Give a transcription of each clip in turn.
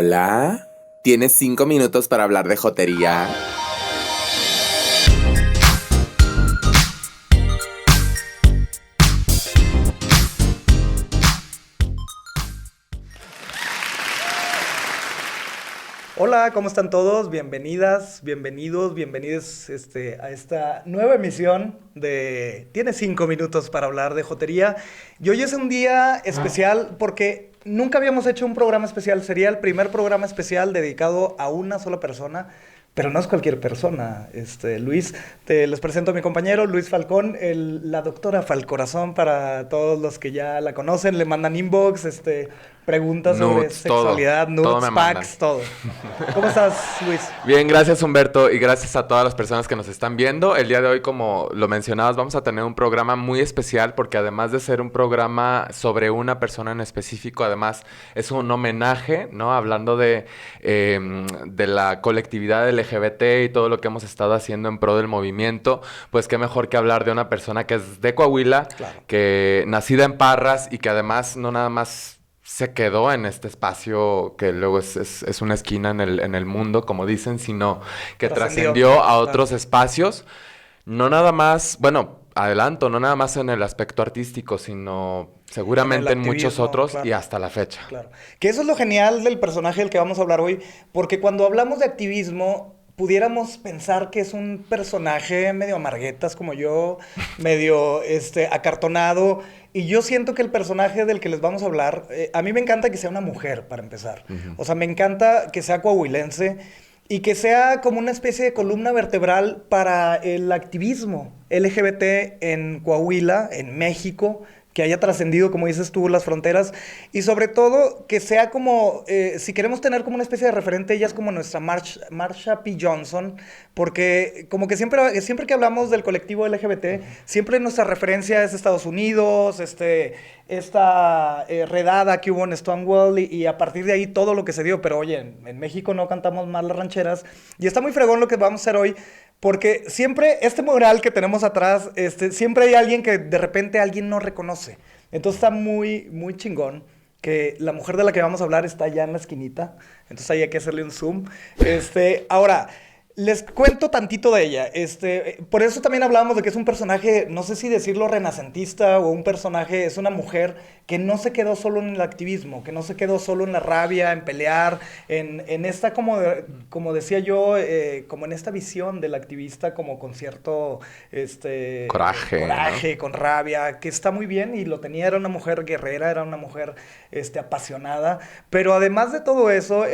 Hola, ¿tienes 5 minutos para hablar de jotería? Hola, ¿cómo están todos? Bienvenidas, bienvenidos, bienvenidos a esta nueva emisión de Tienes 5 minutos para hablar de jotería. Y hoy es un día especial porque nunca habíamos hecho un programa especial. Sería el primer programa especial dedicado a una sola persona. Pero no es cualquier persona, Luis. Les presento a mi compañero, Luis Falcón, la doctora Falcorazón, para todos los que ya la conocen. Le mandan inbox, preguntas sobre Nudes, sexualidad, todo nudes, me mandan. packs, todo. ¿Cómo estás, Luis? Bien, gracias Humberto y gracias a todas las personas que nos están viendo. El día de hoy, como lo mencionabas, vamos a tener un programa muy especial porque además de ser un programa sobre una persona en específico, además es un homenaje, ¿no? Hablando de la colectividad LGBT y todo lo que hemos estado haciendo en pro del movimiento, pues qué mejor que hablar de una persona que es de Coahuila, Claro. que nacida en Parras y que además no nada más se quedó en este espacio que luego es una esquina en el mundo, como dicen, sino que trascendió a otros claro. espacios. No nada más, bueno, adelanto, no nada más en el aspecto artístico, sino seguramente en muchos activismo, otros claro. y hasta la fecha. Claro. Que eso es lo genial del personaje del que vamos a hablar hoy, porque cuando hablamos de activismo, pudiéramos pensar que es un personaje medio amarguetas como yo, medio acartonado. Y yo siento que el personaje del que les vamos a hablar, a mí me encanta que sea una mujer, para empezar. O sea, me encanta que sea coahuilense y que sea como una especie de columna vertebral para el activismo LGBT en Coahuila, en México, que haya trascendido, como dices tú, las fronteras, y sobre todo que sea como, si queremos tener como una especie de referente, ella es como nuestra Marsha P. Johnson, porque como que siempre que hablamos del colectivo LGBT, siempre nuestra referencia es Estados Unidos, esta redada que hubo en Stonewall, y a partir de ahí todo lo que se dio, pero oye, en México no cantamos más las rancheras, y está muy fregón lo que vamos a hacer hoy, porque siempre, este mural que tenemos atrás, siempre hay alguien que de repente alguien no reconoce. Entonces está muy, muy chingón que la mujer de la que vamos a hablar está allá en la esquinita. Entonces ahí hay que hacerle un zoom. Ahora, les cuento tantito de ella. Por eso también hablábamos de que es un personaje, no sé si decirlo renacentista o un personaje, es una mujer que no se quedó solo en el activismo, que no se quedó solo en la rabia, en pelear, en esta, como decía yo, como en esta visión del activista, como con cierto Coraje, coraje, ¿no? con rabia, que está muy bien y lo tenía, era una mujer guerrera, era una mujer apasionada, pero además de todo eso,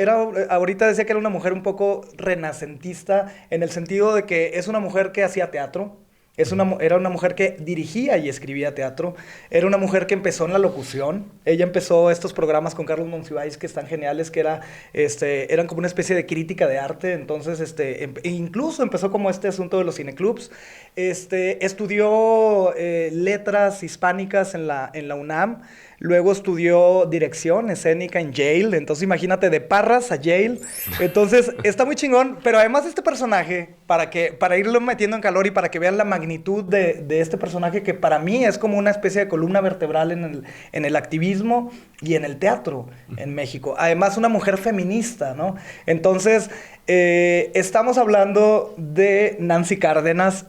ahorita decía que era una mujer un poco renacentista, en el sentido de que es una mujer que hacía teatro. Era una mujer que dirigía y escribía teatro. Era una mujer que empezó en la locución. Ella empezó estos programas con Carlos Monsiváis que están geniales, que eran como una especie de crítica de arte. Entonces, incluso empezó como este asunto de los cineclubs. Estudió letras hispánicas en la UNAM. Luego estudió dirección escénica en Yale. Entonces, imagínate, de Parras a Yale. Entonces, está muy chingón. Pero además este personaje, para irlo metiendo en calor y para que vean la magnitud de este personaje, que para mí es como una especie de columna vertebral en el activismo y en el teatro en México. Además, una mujer feminista, ¿no? Entonces, estamos hablando de Nancy Cárdenas.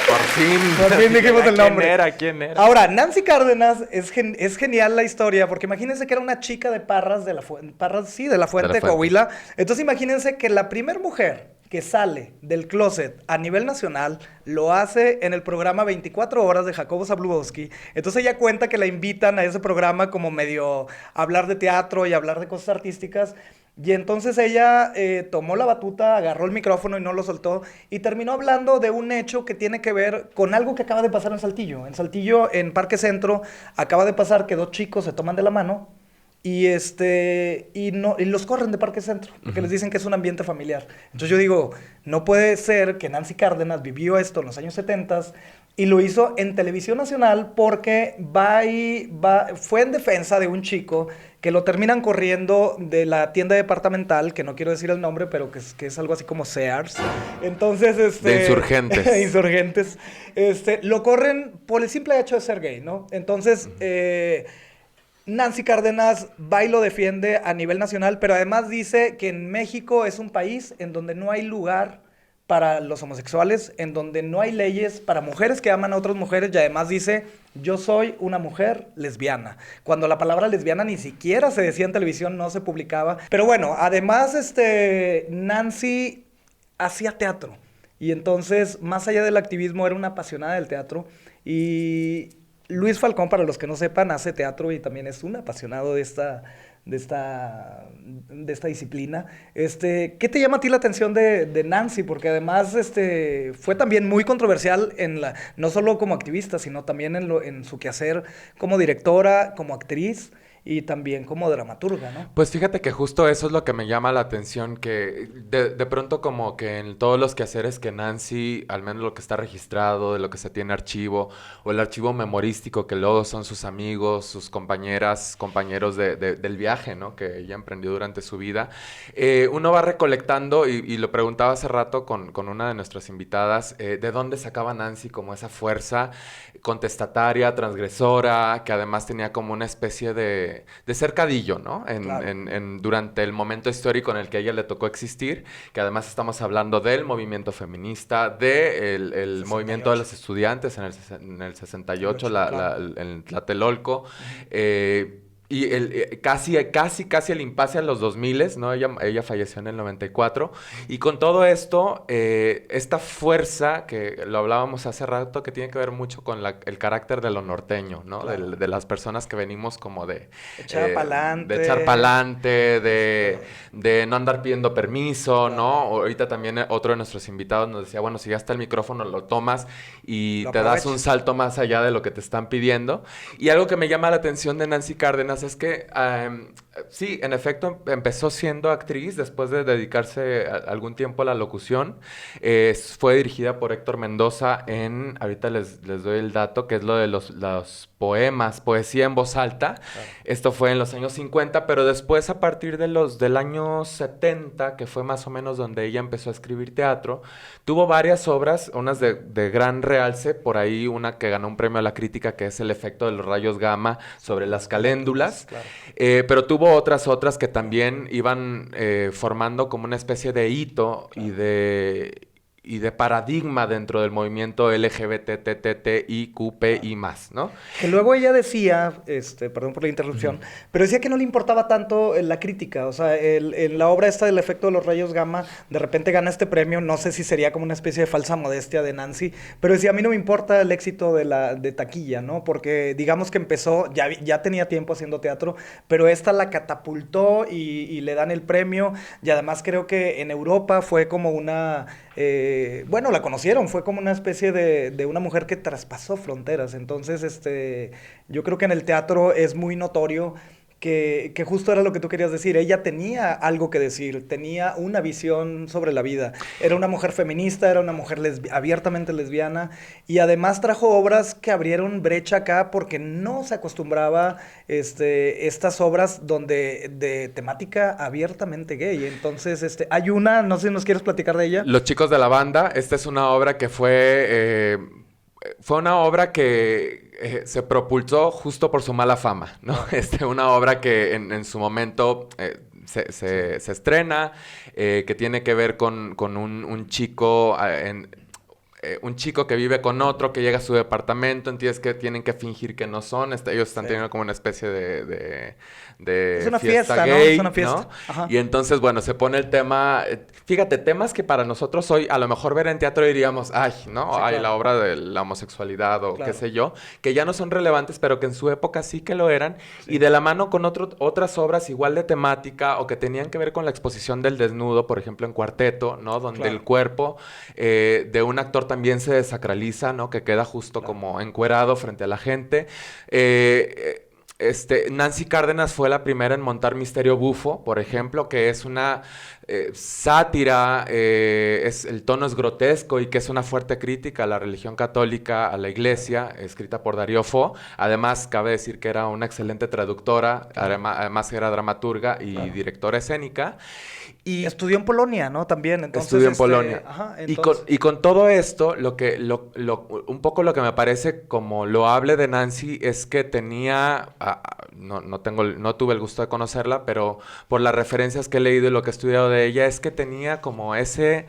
Por fin dijimos el nombre. ¿Quién era? Ahora, Nancy Cárdenas es genial la historia, porque imagínense que era una chica de Parras, de la Fuente de Coahuila. Entonces imagínense que la primera mujer que sale del closet a nivel nacional lo hace en el programa 24 horas de Jacobo Zabludowski. Entonces ella cuenta que la invitan a ese programa como medio a hablar de teatro y hablar de cosas artísticas. Y entonces ella tomó la batuta, agarró el micrófono y no lo soltó, y terminó hablando de un hecho que tiene que ver con algo que acaba de pasar en Saltillo. En Saltillo, en Parque Centro, acaba de pasar que 2 chicos se toman de la mano y los corren de Parque Centro, porque les dicen que es un ambiente familiar. Entonces yo digo, no puede ser que Nancy Cárdenas vivió esto en los años 70 y lo hizo en Televisión Nacional porque fue en defensa de un chico que lo terminan corriendo de la tienda departamental, que no quiero decir el nombre, pero que es algo así como Sears. Entonces, De insurgentes. insurgentes. Lo corren por el simple hecho de ser gay, ¿no? Entonces, Nancy Cárdenas va y lo defiende a nivel nacional, pero además dice que en México es un país en donde no hay lugar para los homosexuales, en donde no hay leyes para mujeres que aman a otras mujeres, y además dice, yo soy una mujer lesbiana, cuando la palabra lesbiana ni siquiera se decía en televisión, no se publicaba. Pero bueno, además Nancy hacía teatro, y entonces, más allá del activismo, era una apasionada del teatro, y Luis Falcón, para los que no sepan, hace teatro y también es un apasionado de esta disciplina. ¿Qué te llama a ti la atención de Nancy? Porque además fue también muy controversial no solo como activista, sino también en su quehacer como directora, como actriz y también como dramaturga, ¿no? Pues fíjate que justo eso es lo que me llama la atención, que de pronto como que en todos los quehaceres que Nancy, al menos lo que está registrado, de lo que se tiene archivo, o el archivo memorístico, que luego son sus amigos, sus compañeras, compañeros del viaje, ¿no? Que ella emprendió durante su vida, uno va recolectando, y lo preguntaba hace rato con una de nuestras invitadas, ¿de dónde sacaba Nancy como esa fuerza contestataria, transgresora, que además tenía como una especie de cercadillo, ¿no? Claro. Durante el momento histórico en el que a ella le tocó existir, que además estamos hablando del movimiento feminista, del movimiento de los estudiantes en el 68, en Tlatelolco, y casi el impasse a los 2000, ¿no? Ella falleció en el 94. Y con todo esto, esta fuerza, que lo hablábamos hace rato, que tiene que ver mucho con el carácter de lo norteño, ¿no? Claro. De las personas que venimos como de Echar pa'lante. de echar pa'lante, de no andar pidiendo permiso, Claro. ¿no? Ahorita también otro de nuestros invitados nos decía, bueno, si ya está el micrófono, lo tomas y Lo te das aprovechas. un salto más allá de lo que te están pidiendo. Y algo que me llama la atención de Nancy Cárdenas es que, sí, en efecto, empezó siendo actriz después de dedicarse algún tiempo a la locución. Fue dirigida por Héctor Mendoza ahorita les doy el dato, que es lo de los poemas, poesía en voz alta. Claro. Esto fue en los años 50, pero después a partir del año 70, que fue más o menos donde ella empezó a escribir teatro, tuvo varias obras, unas de gran realce, por ahí una que ganó un premio a la crítica, que es El efecto de los rayos gamma sobre las caléndulas. Claro. Pero tuvo otras que también iban formando como una especie de hito y de paradigma dentro del movimiento LGBTTTIQPI+, ¿no? Que luego ella decía, perdón por la interrupción, pero decía que no le importaba tanto la crítica, o sea, en la obra esta del efecto de los rayos gamma, de repente gana este premio, no sé si sería como una especie de falsa modestia de Nancy, pero decía, a mí no me importa el éxito de taquilla, ¿no? Porque digamos que empezó, ya tenía tiempo haciendo teatro, pero esta la catapultó y le dan el premio, y además creo que en Europa fue como una... bueno, la conocieron, fue como una especie de una mujer que traspasó fronteras. Entonces, yo creo que en el teatro es muy notorio que justo era lo que tú querías decir. Ella tenía algo que decir, tenía una visión sobre la vida. Era una mujer feminista, era una mujer abiertamente lesbiana, y además trajo obras que abrieron brecha acá porque no se acostumbraba estas obras de temática abiertamente gay. Entonces, hay una, no sé si nos quieres platicar de ella. Los chicos de la banda, esta es una obra que fue una obra que se propulsó justo por su mala fama, ¿no? Una obra que en su momento se estrena, que tiene que ver con un chico... un chico que vive con otro, que llega a su departamento, entiendes que tienen que fingir que no son. Ellos están teniendo como una especie de es una fiesta fiesta, gay, ¿no? Es una fiesta. ¿no? Ajá. Y entonces, bueno, se pone el tema... Fíjate, temas que para nosotros hoy, a lo mejor ver en teatro diríamos, ay, ¿no? Sí, Ay, claro. la obra de la homosexualidad o Claro. qué sé yo, que ya no son relevantes, pero que en su época sí que lo eran. Sí. Y de la mano con otras obras igual de temática o que tenían que ver con la exposición del desnudo, por ejemplo, en Cuarteto, ¿no? Donde Claro. el cuerpo de un actor también se desacraliza, ¿no? Que queda justo como encuerado frente a la gente. Nancy Cárdenas fue la primera en montar Misterio Bufo, por ejemplo, que es una sátira, el tono es grotesco y que es una fuerte crítica a la religión católica, a la iglesia, escrita por Darío Fo. Además, cabe decir que era una excelente traductora, además era dramaturga y directora escénica. Y estudió en Polonia, ¿no? También, entonces... Estudió en Polonia. Ajá, entonces... Y con todo esto, un poco lo que me parece como loable de Nancy es que tenía no tuve el gusto de conocerla, pero por las referencias que he leído y lo que he estudiado de ella, es que tenía como ese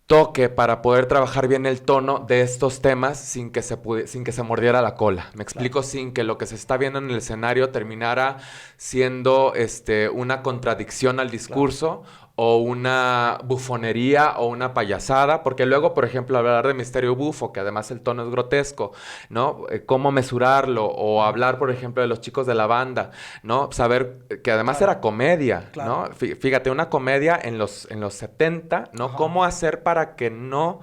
toque para poder trabajar bien el tono de estos temas sin que se mordiera la cola. Me explico, sin que lo que se está viendo en el escenario terminara siendo una contradicción al discurso o una bufonería o una payasada, porque luego, por ejemplo, hablar de Misterio Bufo, que además el tono es grotesco, ¿no? Cómo mesurarlo, o hablar, por ejemplo, de Los Chicos de la Banda, ¿no? Saber que además era comedia, ¿no? Fíjate, una comedia en los 70, ¿no? Ajá. ¿Cómo hacer para que no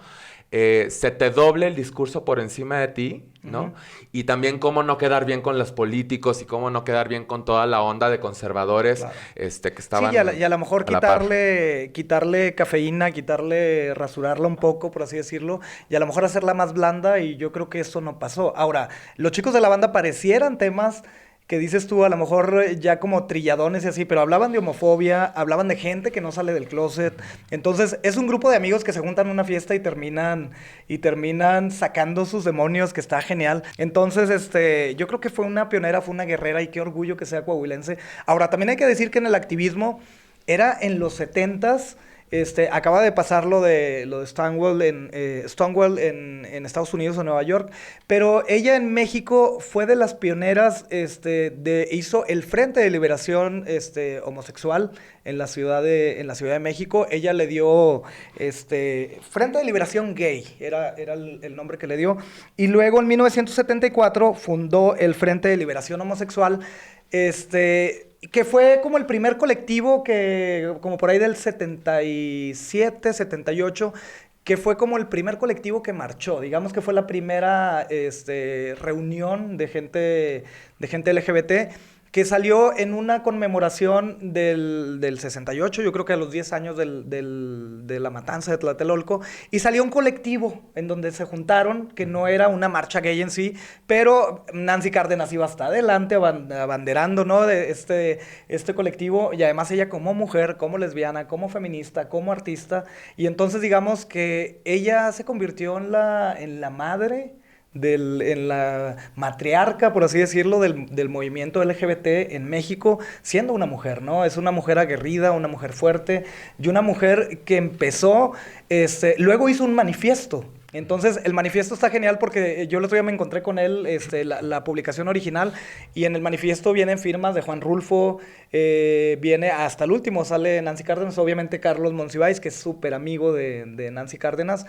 se te doble el discurso por encima de ti, ¿no? Y también cómo no quedar bien con los políticos y cómo no quedar bien con toda la onda de conservadores que estaban Sí, y a lo mejor a la par. quitarle cafeína, rasurarla un poco, por así decirlo, y a lo mejor hacerla más blanda, y yo creo que eso no pasó. Ahora, Los Chicos de la Banda parecieran temas que dices tú, a lo mejor ya como trilladones y así, pero hablaban de homofobia, hablaban de gente que no sale del closet. Entonces, es un grupo de amigos que se juntan en una fiesta y terminan sacando sus demonios, que está genial. Entonces, yo creo que fue una pionera, fue una guerrera, y qué orgullo que sea coahuilense. Ahora, también hay que decir que en el activismo era en los 70s. Acaba de pasar lo de Stonewall en Estados Unidos o Nueva York, pero ella en México fue de las pioneras, hizo el Frente de Liberación homosexual en la Ciudad de México. Ella le dio Frente de Liberación Gay, era el nombre que le dio, y luego en 1974 fundó el Frente de Liberación Homosexual, que fue como el primer colectivo que, como por ahí del 77, 78, que fue como el primer colectivo que marchó. Digamos que fue la primera reunión de gente LGBT, que salió en una conmemoración del 68, yo creo que a los 10 años de la matanza de Tlatelolco, y salió un colectivo en donde se juntaron, que no era una marcha gay en sí, pero Nancy Cárdenas iba hasta adelante abanderando, ¿no? De este colectivo, y además ella como mujer, como lesbiana, como feminista, como artista, y entonces digamos que ella se convirtió en la madre, en la matriarca, por así decirlo, del movimiento LGBT en México, siendo una mujer, ¿no? Es una mujer aguerrida, una mujer fuerte, y una mujer que empezó, luego hizo un manifiesto. Entonces, el manifiesto está genial porque yo el otro día me encontré con él, la publicación original, y en el manifiesto vienen firmas de Juan Rulfo, viene hasta el último, sale Nancy Cárdenas, obviamente Carlos Monsiváis, que es súper amigo de Nancy Cárdenas,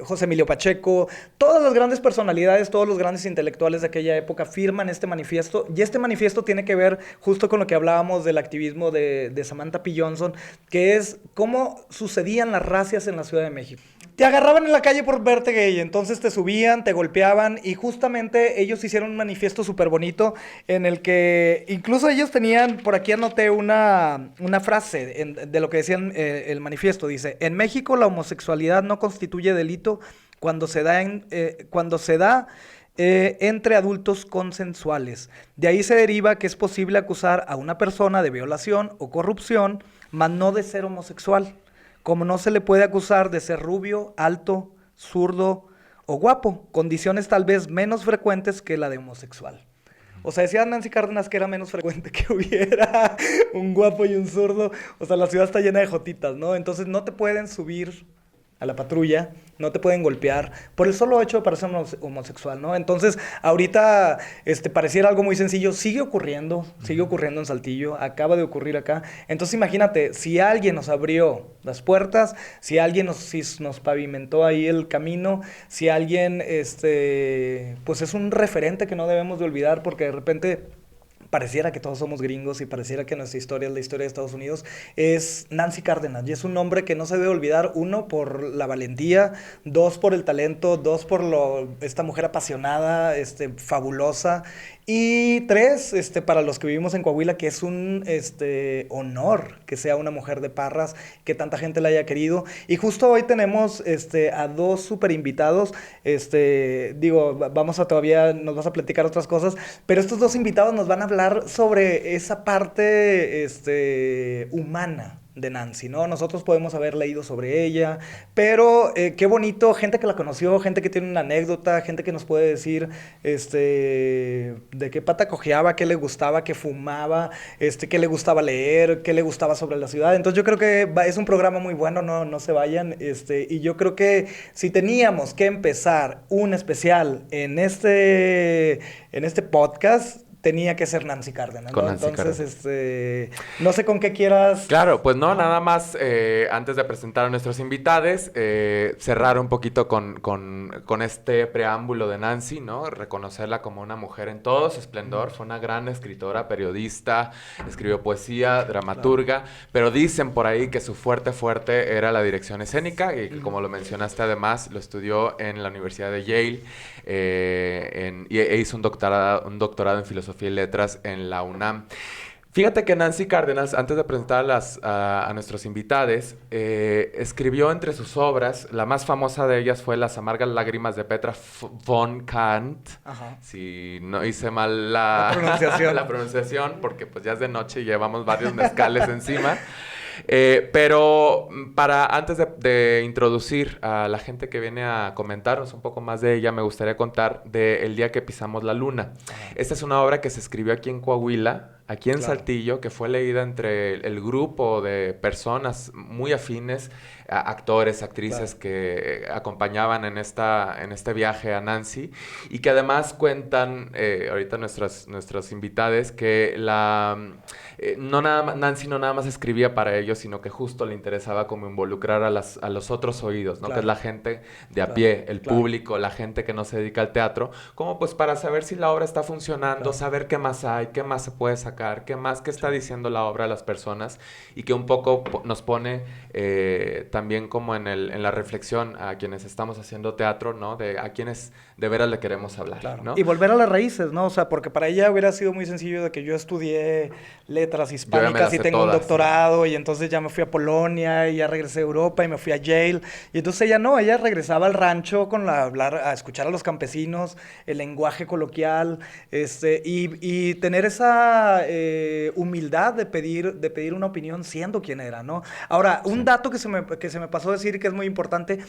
José Emilio Pacheco, todas las grandes personalidades, todos los grandes intelectuales de aquella época firman este manifiesto, y este manifiesto tiene que ver justo con lo que hablábamos del activismo de Samantha P. Johnson, que es cómo sucedían las racias en la Ciudad de México. Te agarraban en la calle por verte gay, entonces te subían, te golpeaban, y justamente ellos hicieron un manifiesto súper bonito en el que incluso ellos tenían, por aquí anoté una frase de lo que decían el manifiesto. Dice: en México la homosexualidad no constituye delito cuando se da entre adultos consensuales. De ahí se deriva que es posible acusar a una persona de violación o corrupción, mas no de ser homosexual, como no se le puede acusar de ser rubio, alto, zurdo o guapo, condiciones tal vez menos frecuentes que la de homosexual. O sea, decía Nancy Cárdenas que era menos frecuente que hubiera un guapo y un zurdo. O sea, la ciudad está llena de jotitas, ¿no? Entonces no te pueden subir a la patrulla, no te pueden golpear por el solo hecho de parecer homosexual, ¿no? Entonces, ahorita pareciera algo muy sencillo, sigue ocurriendo en Saltillo, acaba de ocurrir acá. Entonces, imagínate, si alguien nos abrió las puertas, si alguien nos pavimentó ahí el camino, si alguien, pues es un referente que no debemos de olvidar, porque de repente pareciera que todos somos gringos y pareciera que nuestra historia es la historia de Estados Unidos, es Nancy Cárdenas. Y es un nombre que no se debe olvidar, uno, por la valentía, dos, por el talento, dos, por esta mujer apasionada, fabulosa, y tres, para los que vivimos en Coahuila, que es un honor que sea una mujer de Parras, que tanta gente la haya querido. Y justo hoy tenemos a dos súper invitados. Nos vas a platicar otras cosas, pero estos dos invitados nos van a hablar sobre esa parte humana de Nancy, ¿no? Nosotros podemos haber leído sobre ella, pero qué bonito, gente que la conoció, gente que tiene una anécdota, gente que nos puede decir, de qué pata cojeaba, qué le gustaba, qué fumaba, qué le gustaba leer, qué le gustaba sobre la ciudad. Entonces yo creo que es un programa muy bueno, no se vayan, y yo creo que si teníamos que empezar un especial en este podcast, tenía que ser Nancy Cárdenas, Con ¿no? Nancy Entonces, Cárdenas. no sé con qué quieras... Claro, pues no, nada más antes de presentar a nuestros invitados, cerrar un poquito con este preámbulo de Nancy, ¿no? Reconocerla como una mujer en todo su esplendor. Fue una gran escritora, periodista, escribió poesía, dramaturga, pero dicen por ahí que su fuerte era la dirección escénica y que, como lo mencionaste además, lo estudió en la Universidad de Yale e hizo un doctorado en filosofía y letras en la UNAM. Fíjate que Nancy Cárdenas, antes de presentar a nuestros invitados, escribió entre sus obras, la más famosa de ellas fue Las amargas lágrimas de Petra von Kant. Ajá. Si no hice mal la pronunciación, porque pues ya es de noche y llevamos varios mezcales encima. Pero antes de introducir a la gente que viene a comentarnos un poco más de ella, me gustaría contar de El día que pisamos la luna. Esta es una obra que se escribió aquí en Coahuila, aquí en Saltillo, que fue leída entre el grupo de personas muy afines, actores, actrices que acompañaban en este viaje a Nancy, y que además cuentan ahorita nuestros invitados que Nancy no nada más escribía para ellos, sino que justo le interesaba como involucrar a los otros oídos, ¿no? Que es la gente de a pie, el público, la gente que no se dedica al teatro, como pues para saber si la obra está funcionando, saber qué más hay, qué más se puede sacar, qué está diciendo la obra a las personas, y que un poco nos pone también como en la reflexión a quienes estamos haciendo teatro, ¿no? A quienes de veras le queremos hablar, ¿no? Y volver a las raíces, ¿no? O sea, porque para ella hubiera sido muy sencillo de que yo estudié letras hispánicas y tengo un doctorado, y entonces ya me fui a Polonia y ya regresé a Europa y me fui a Yale. Y entonces ella regresaba al rancho a escuchar a los campesinos, el lenguaje coloquial, y tener esa humildad de pedir una opinión siendo quien era, ¿no? Ahora, un dato que se me pasó a decir que es muy importante: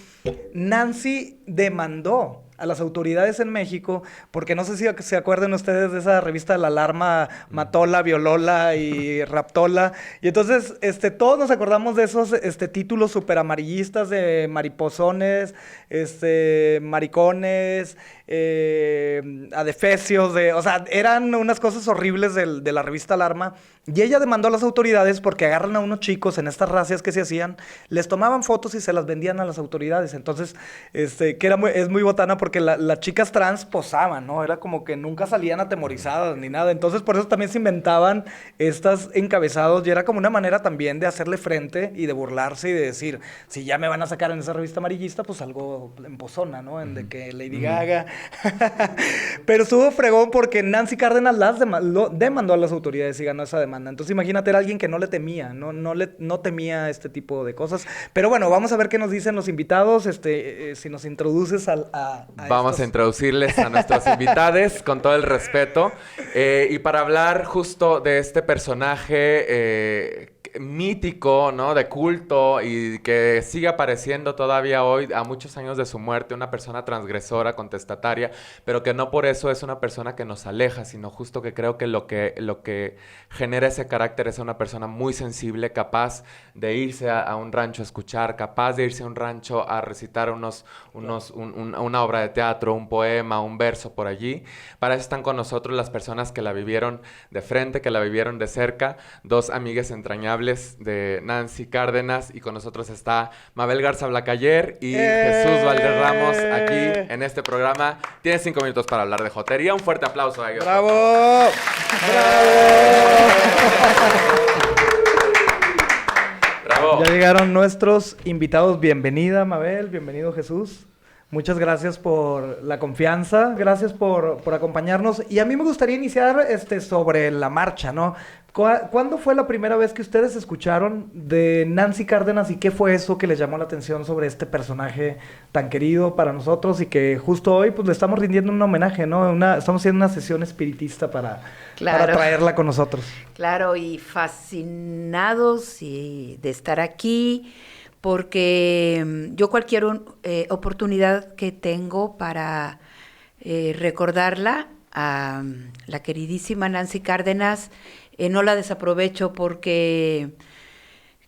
Nancy demandó a las autoridades en México, porque no sé si se acuerdan ustedes de esa revista La Alarma, Matóla, Violóla y Raptóla, y entonces todos nos acordamos de esos títulos súper amarillistas de mariposones, maricones, adefesios, o sea, eran unas cosas horribles de la revista Alarma, y ella demandó a las autoridades porque agarran a unos chicos en estas racias que se hacían, les tomaban fotos y se las vendían a las autoridades. Entonces, es muy botana porque las chicas trans posaban, ¿no? Era como que nunca salían atemorizadas ni nada. Entonces, por eso también se inventaban estas encabezados, y era como una manera también de hacerle frente y de burlarse y de decir, si ya me van a sacar en esa revista amarillista, pues algo en pozona, ¿no? De que Lady Gaga. Pero estuvo fregón porque Nancy Cárdenas demandó a las autoridades y ganó esa demanda. Entonces, imagínate, era alguien que no le temía, no temía este tipo de cosas. Pero bueno, vamos a ver qué nos dicen los invitados, si nos introduces Vamos a introducirles a nuestros invitados con todo el respeto. Y para hablar justo de este personaje mítico, ¿no? De culto, y que sigue apareciendo todavía hoy, a muchos años de su muerte, una persona transgresora, contestataria, pero que no por eso es una persona que nos aleja, sino justo que creo que lo que genera ese carácter es una persona muy sensible, capaz de irse a un rancho a escuchar, capaz de irse a un rancho a recitar una obra de teatro, un poema, un verso por allí. Para eso están con nosotros las personas que la vivieron de frente, que la vivieron de cerca, dos amigas entrañables de Nancy Cárdenas, y con nosotros está Mabel Garza Blacayer y Jesús Valderramos aquí en este programa. Tienes 5 minutos para hablar de jotería. Un fuerte aplauso a ellos. ¡Bravo! ¡Bravo! ¡Bravo! Ya llegaron nuestros invitados. Bienvenida, Mabel. Bienvenido, Jesús. Muchas gracias por la confianza, gracias por acompañarnos. Y a mí me gustaría iniciar sobre la marcha, ¿no? ¿Cuándo fue la primera vez que ustedes escucharon de Nancy Cárdenas y qué fue eso que les llamó la atención sobre este personaje tan querido para nosotros y que justo hoy pues le estamos rindiendo un homenaje, ¿no? Estamos haciendo una sesión espiritista para traerla con nosotros. Claro, y fascinados de estar aquí, porque yo cualquier oportunidad que tengo para recordarla a la queridísima Nancy Cárdenas, no la desaprovecho porque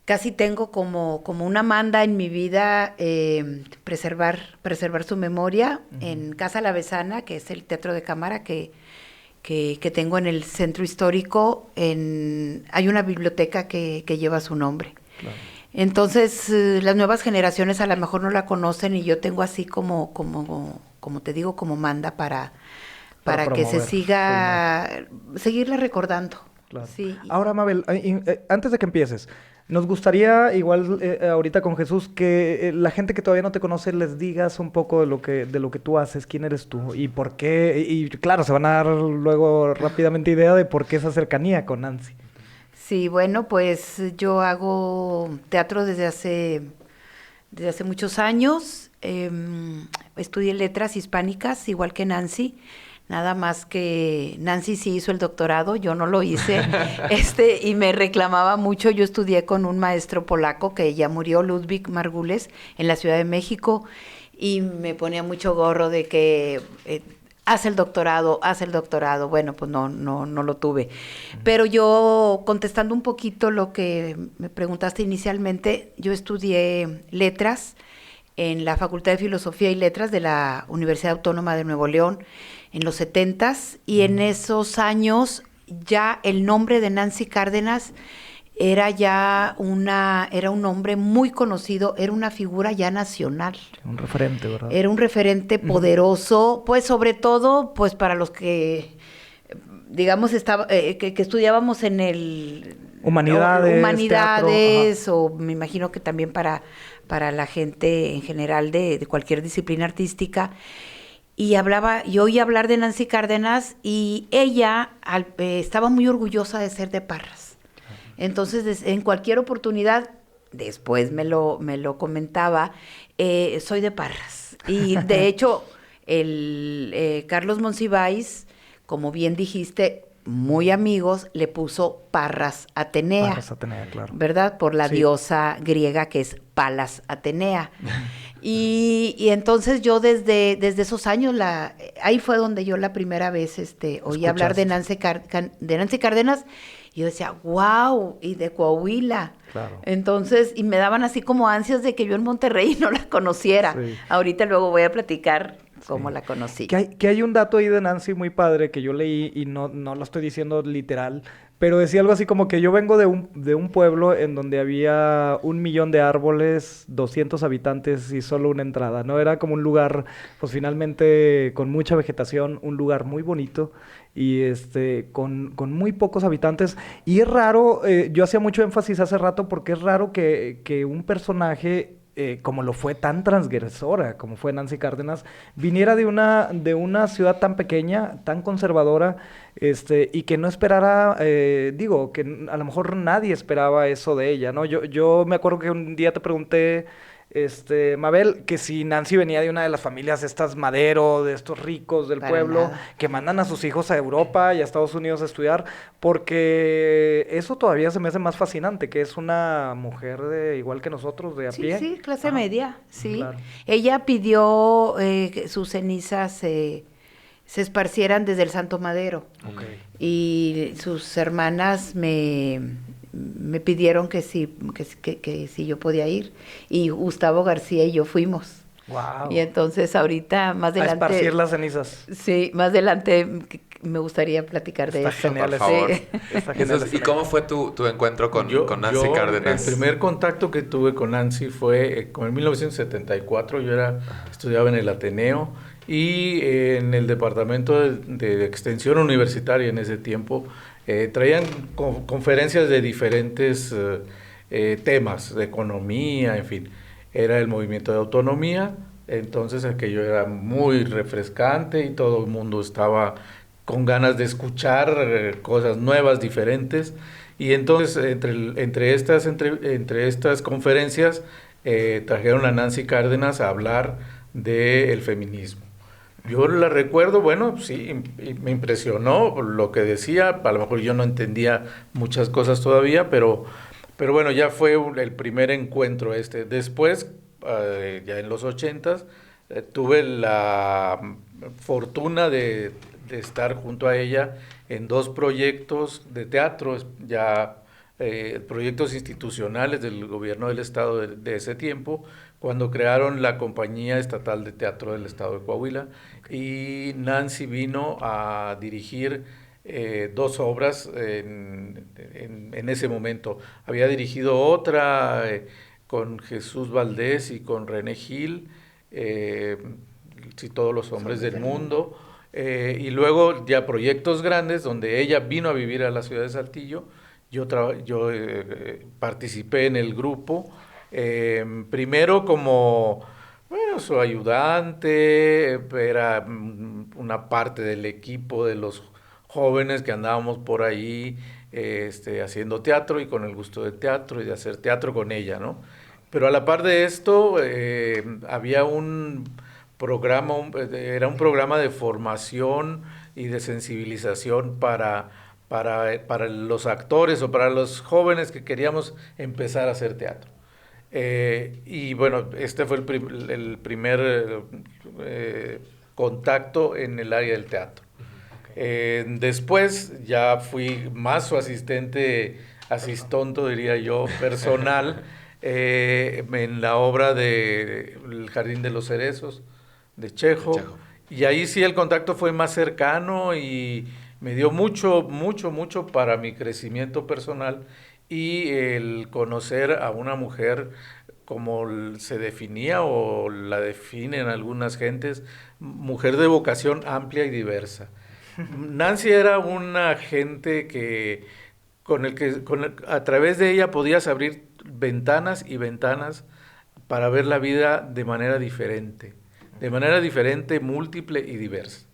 casi tengo como una manda en mi vida preservar su memoria. En Casa La Besana, que es el teatro de cámara que tengo en el centro histórico, hay una biblioteca que lleva su nombre. Claro. Entonces, las nuevas generaciones a lo mejor no la conocen y yo tengo así como te digo, como manda para que se seguirla recordando. Claro. Sí. Ahora, Mabel, antes de que empieces, nos gustaría, igual ahorita con Jesús, que la gente que todavía no te conoce les digas un poco de lo que tú haces, quién eres tú y por qué. Y claro, se van a dar luego rápidamente idea de por qué esa cercanía con Nancy. Sí, bueno, pues yo hago teatro desde hace muchos años. Estudié letras hispánicas, igual que Nancy. Nada más que Nancy sí hizo el doctorado, yo no lo hice, y me reclamaba mucho. Yo estudié con un maestro polaco que ya murió, Ludwig Margules, en la Ciudad de México, y me ponía mucho gorro de que haz el doctorado. Bueno, pues no lo tuve. Pero yo, contestando un poquito lo que me preguntaste inicialmente, yo estudié letras en la Facultad de Filosofía y Letras de la Universidad Autónoma de Nuevo León en los 70s, y en esos años ya el nombre de Nancy Cárdenas era un nombre muy conocido, era una figura ya nacional. Un referente, ¿verdad? Era un referente poderoso, pues sobre todo pues para los que digamos que estudiábamos en el humanidades o me imagino que también para la gente en general de cualquier disciplina artística. Y oí hablar de Nancy Cárdenas y ella estaba muy orgullosa de ser de Parras. Entonces, en cualquier oportunidad, después me lo comentaba, soy de Parras. Y de hecho, Carlos Monsiváis, como bien dijiste, muy amigos, le puso Parras Atenea. Parras Atenea, claro. ¿Verdad? Por la diosa griega que es Palas Atenea. Y entonces yo desde esos años, ahí fue donde yo la primera vez oí hablar de Nancy Cárdenas, y yo decía, wow, y de Coahuila. Claro. Entonces, y me daban así como ansias de que yo en Monterrey no la conociera. Sí. Ahorita luego voy a platicar cómo la conocí. Que hay un dato ahí de Nancy muy padre que yo leí y no lo estoy diciendo literal, pero decía algo así como que yo vengo de un pueblo en donde había 1 millón de árboles, 200 habitantes y solo una entrada, ¿no? Era como un lugar, pues finalmente con mucha vegetación, un lugar muy bonito y con muy pocos habitantes. Y es raro, yo hacía mucho énfasis hace rato porque es raro que un personaje como lo fue tan transgresora, como fue Nancy Cárdenas, viniera de una ciudad tan pequeña, tan conservadora, y que no esperara, que a lo mejor nadie esperaba eso de ella, ¿no? Yo me acuerdo que un día te pregunté, Mabel, que si Nancy venía de una de las familias estas Madero, de estos ricos del pueblo, que mandan a sus hijos a Europa y a Estados Unidos a estudiar, porque eso todavía se me hace más fascinante, que es una mujer igual que nosotros, de a pie. Sí, clase media, sí. Claro. Ella pidió que sus cenizas se esparcieran desde el Santo Madero. Okay. Y sus hermanas me pidieron que si yo podía ir, y Gustavo García y yo fuimos. Wow. Y entonces ahorita más adelante... A esparcir las cenizas. Sí, más adelante me gustaría platicar de eso. Genial, por favor. Sí. ¿Y cómo fue tu encuentro con Nancy Cárdenas? El primer contacto que tuve con Nancy fue en 1974. Yo estudiaba en el Ateneo y en el departamento de extensión universitaria en ese tiempo. Traían conferencias de diferentes temas, de economía, en fin. Era el movimiento de autonomía, Entonces aquello era muy refrescante y todo el mundo estaba con ganas de escuchar cosas nuevas, diferentes. Y entonces entre estas conferencias trajeron a Nancy Cárdenas a hablar del feminismo. Yo la recuerdo, bueno, sí, me impresionó lo que decía, a lo mejor yo no entendía muchas cosas todavía, pero bueno, ya fue el primer encuentro este. Después, ya en los 80s, tuve la fortuna de estar junto a ella en 2 proyectos de teatro, ya proyectos institucionales del gobierno del estado de ese tiempo, cuando crearon la Compañía Estatal de Teatro del Estado de Coahuila, y Nancy vino a dirigir 2 obras en ese momento. Había dirigido otra con Jesús Valdés y con René Gil, Todos los hombres del mundo, y luego ya proyectos grandes donde ella vino a vivir a la ciudad de Saltillo. Yo participé en el grupo, primero como, bueno, su ayudante, era una parte del equipo de los jóvenes que andábamos por ahí haciendo teatro y con el gusto del teatro y de hacer teatro con ella, ¿no? Pero a la par de esto, había un programa, era un programa de formación y de sensibilización para los actores o para los jóvenes que queríamos empezar a hacer teatro. Y bueno, este fue el primer contacto en el área del teatro. Después ya fui más su asistonto, diría yo, personal, en la obra de El Jardín de los Cerezos, de Chejo. Y ahí sí el contacto fue más cercano y me dio mucho para mi crecimiento personal y el conocer a una mujer como se definía o la definen algunas gentes, mujer de vocación amplia y diversa. Nancy era una gente que a través de ella podías abrir ventanas y ventanas para ver la vida de manera diferente, múltiple y diversa.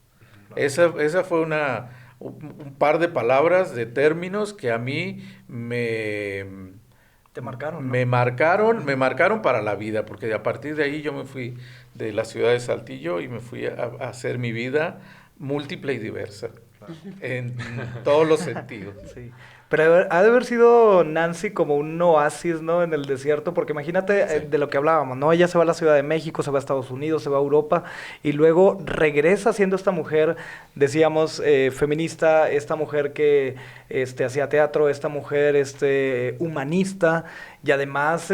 Esa fue un par de palabras, de términos que a mí Te marcaron, ¿no? me marcaron para la vida, porque a partir de ahí yo me fui de la ciudad de Saltillo y me fui a hacer mi vida múltiple y diversa, en todos los sentidos. Sí. Pero ha de haber sido Nancy como un oasis, ¿no? En el desierto, porque imagínate de lo que hablábamos, ¿no? Ella se va a la Ciudad de México, se va a Estados Unidos, se va a Europa, y luego regresa siendo esta mujer, decíamos, feminista, esta mujer que hacía teatro, esta mujer humanista, y además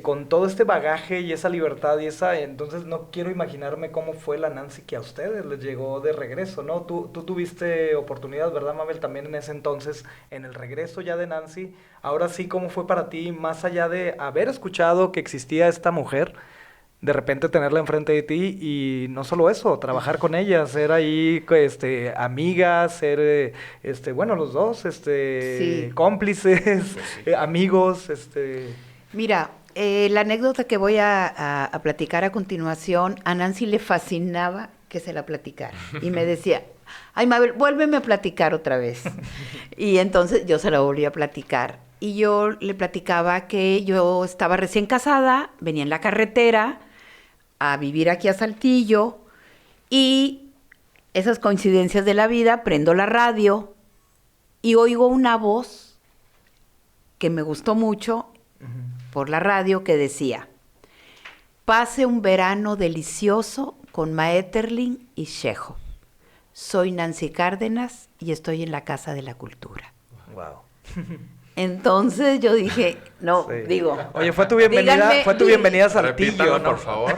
con todo este bagaje y esa libertad y entonces no quiero imaginarme cómo fue la Nancy que a ustedes les llegó de regreso, ¿no? Tú tuviste oportunidad, ¿verdad, Mabel? También en ese entonces, en el regreso ya de Nancy, ahora sí, ¿cómo fue para ti, más allá de haber escuchado que existía esta mujer, de repente tenerla enfrente de ti y no solo eso, trabajar con ella, ser ahí amigas, ser bueno, los dos Sí. cómplices, amigos, Mira, la anécdota que voy a platicar a continuación, a Nancy le fascinaba que se la platicara. Y me decía, ay, Mabel, vuélveme a platicar otra vez. Y entonces yo se la volví a platicar. Y yo le platicaba que yo estaba recién casada, venía en la carretera a vivir aquí a Saltillo, y esas coincidencias de la vida, prendo la radio y oigo una voz que me gustó mucho por la radio que decía: pase un verano delicioso con Maeterlinck y Chejo. Soy Nancy Cárdenas y estoy en la Casa de la Cultura. Wow. Entonces yo dije, no, Sí. digo... Oye, fue tu bienvenida a Saltillo, Repítalo, ¿no? por favor.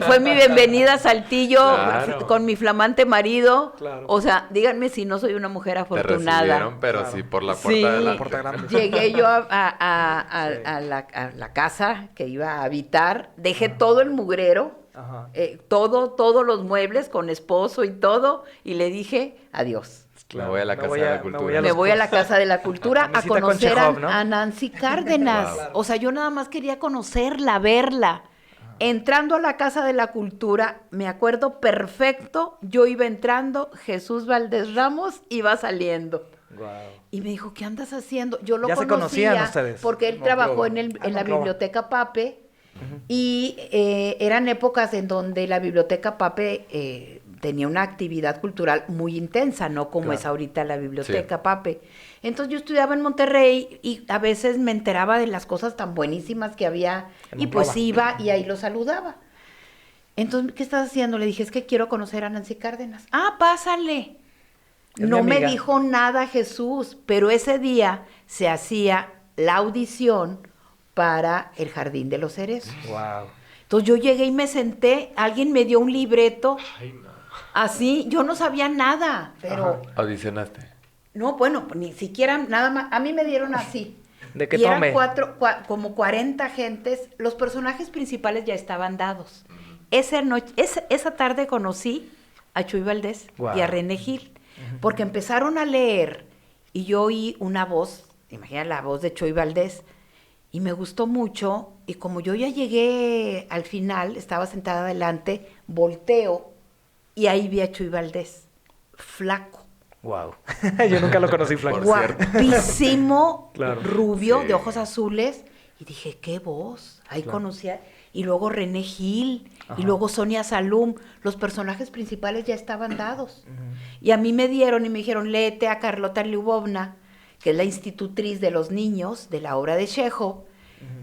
Fue mi bienvenida a Saltillo, Claro. con mi flamante marido. Claro. O sea, díganme si no soy una mujer Te afortunada. recibieron, pero Claro. sí por la puerta Sí. de La puerta grande. Llegué yo a la casa que iba a habitar, dejé todo el mugrero, Ajá. todos los muebles con esposo y todo, y le dije adiós. Me voy a la Me Casa voy de a- la me Cultura. voy a Me los voy a la Casa de la Cultura A a visita con conocer Chekhov, ¿no? a Nancy Cárdenas. Wow. O sea, yo nada más quería conocerla, verla. Entrando a la Casa de la Cultura, me acuerdo perfecto, yo iba entrando, Jesús Valdés Ramos iba saliendo. Wow. Y me dijo, ¿qué andas haciendo? Yo lo ¿Ya se conocía conocían ustedes? porque él No, trabajó pero- en la Monclova. Biblioteca Pape y eran épocas en donde la Biblioteca Pape tenía una actividad cultural muy intensa, no como Claro. es ahorita la Biblioteca Pape. Entonces yo estudiaba en Monterrey y a veces me enteraba de las cosas tan buenísimas que había En y pues Monclova. iba y ahí lo saludaba. Entonces, ¿qué estás haciendo? Le dije, es que quiero conocer a Nancy Cárdenas. Ah, pásale. Es No mi me amiga. dijo nada Jesús, pero ese día se hacía la audición para el Jardín de los Cerezos. Wow. Entonces yo llegué y me senté, alguien me dio un libreto, así, yo no sabía nada, pero Audicionaste. no, bueno, ni siquiera nada más, a mí me dieron así. De que y eran tome. como 40 gentes, los personajes principales ya estaban dados. Esa tarde conocí a Chuy Valdés Guau. y a René Gil, porque empezaron a leer y yo oí una voz, imagina la voz de Chuy Valdés, y me gustó mucho, y como yo ya llegué al final, estaba sentada adelante, volteo, y ahí vi a Chuy Valdés, flaco. Wow. Yo nunca lo conocí flaco. Por cierto. Guapísimo, Claro. rubio, Sí. de ojos azules. Y dije, qué voz. Ahí Claro. conocía. Y luego René Gil, Ajá. y luego Sonia Salum. Los personajes principales ya estaban dados. Y a mí me dieron y me dijeron, léete a Carlota Lyubovna, que es la institutriz de los niños de la obra de Chekhov.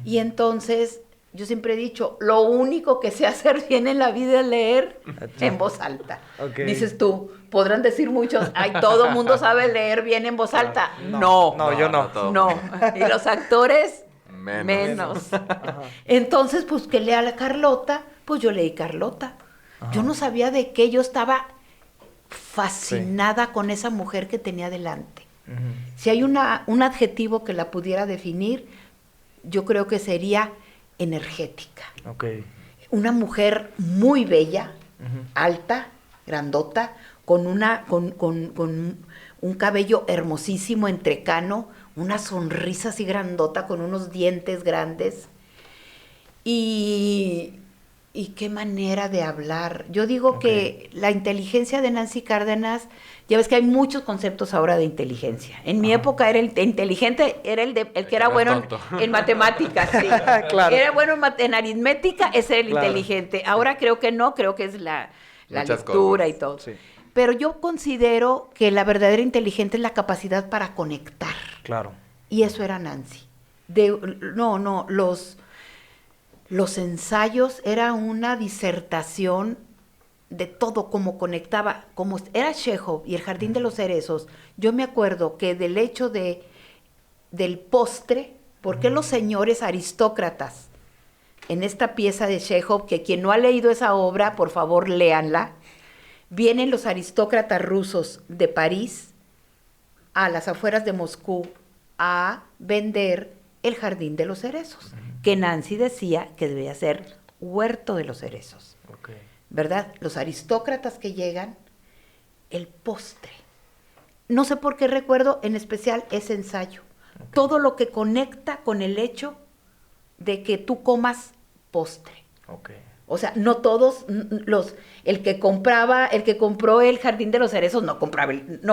Y entonces, yo siempre he dicho, lo único que sé hacer bien en la vida es leer en voz alta. Ok. Dices tú, podrán decir muchos, ay, todo mundo sabe leer bien en voz alta. No, No, yo no. todo. no. Y los actores, Menos. menos. Ajá. Entonces, pues, que lea la Carlota, pues yo leí Carlota. Yo no sabía de qué, yo estaba fascinada con esa mujer que tenía delante. Ujú. Si hay un adjetivo que la pudiera definir, yo creo que sería energética. Ok. Una mujer muy bella, Ujú. alta, grandota, con un cabello hermosísimo, entrecano, una sonrisa así grandota, con unos dientes grandes. Y qué manera de hablar. Yo digo Ok. que la inteligencia de Nancy Cárdenas, ya ves que hay muchos conceptos ahora de inteligencia. En mi Ajá. época era el inteligente, era el que era era bueno en, tonto. en matemáticas, sí. Claro. Era bueno en aritmética, ese era el Claro. inteligente. Ahora creo que no, creo que es la Muchas lectura cosas. y todo. Sí. Pero yo considero que la verdadera inteligencia es la capacidad para conectar. Claro. Y eso era Nancy. Los ensayos era una disertación de todo, cómo conectaba, como era Chekhov y el Jardín de los Cerezos. Yo me acuerdo que del hecho del postre, ¿por qué los señores aristócratas en esta pieza de Chekhov, que quien no ha leído esa obra, por favor léanla, vienen los aristócratas rusos de París a las afueras de Moscú a vender el Jardín de los Cerezos, que Nancy decía que debía ser Huerto de los Cerezos, Ok. ¿verdad? Los aristócratas que llegan, el postre. No sé por qué recuerdo en especial ese ensayo. Todo lo que conecta con el hecho de que tú comas postre. Ok. O sea, no todos el que compró el Jardín de los Cerezos no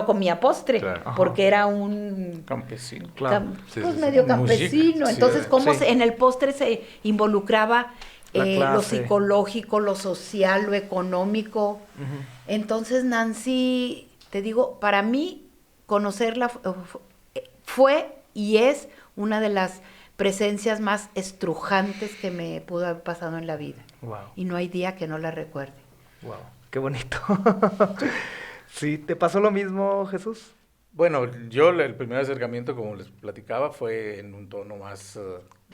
comía postre, Claro. porque era un Campesino. Claro. Sí, pues sí, sí. medio Música, campesino. sí, Entonces, cómo sí. en el postre se involucraba La lo clase. psicológico, lo social, lo económico. Ujú. Entonces, Nancy, te digo, para mí, conocerla fue y es una de las presencias más estrujantes que me pudo haber pasado en la vida. Wow. Y no hay día que no la recuerde. Wow. Qué bonito. Sí, ¿te pasó lo mismo, Jesús? Bueno, yo el primer acercamiento, como les platicaba, fue en un tono más...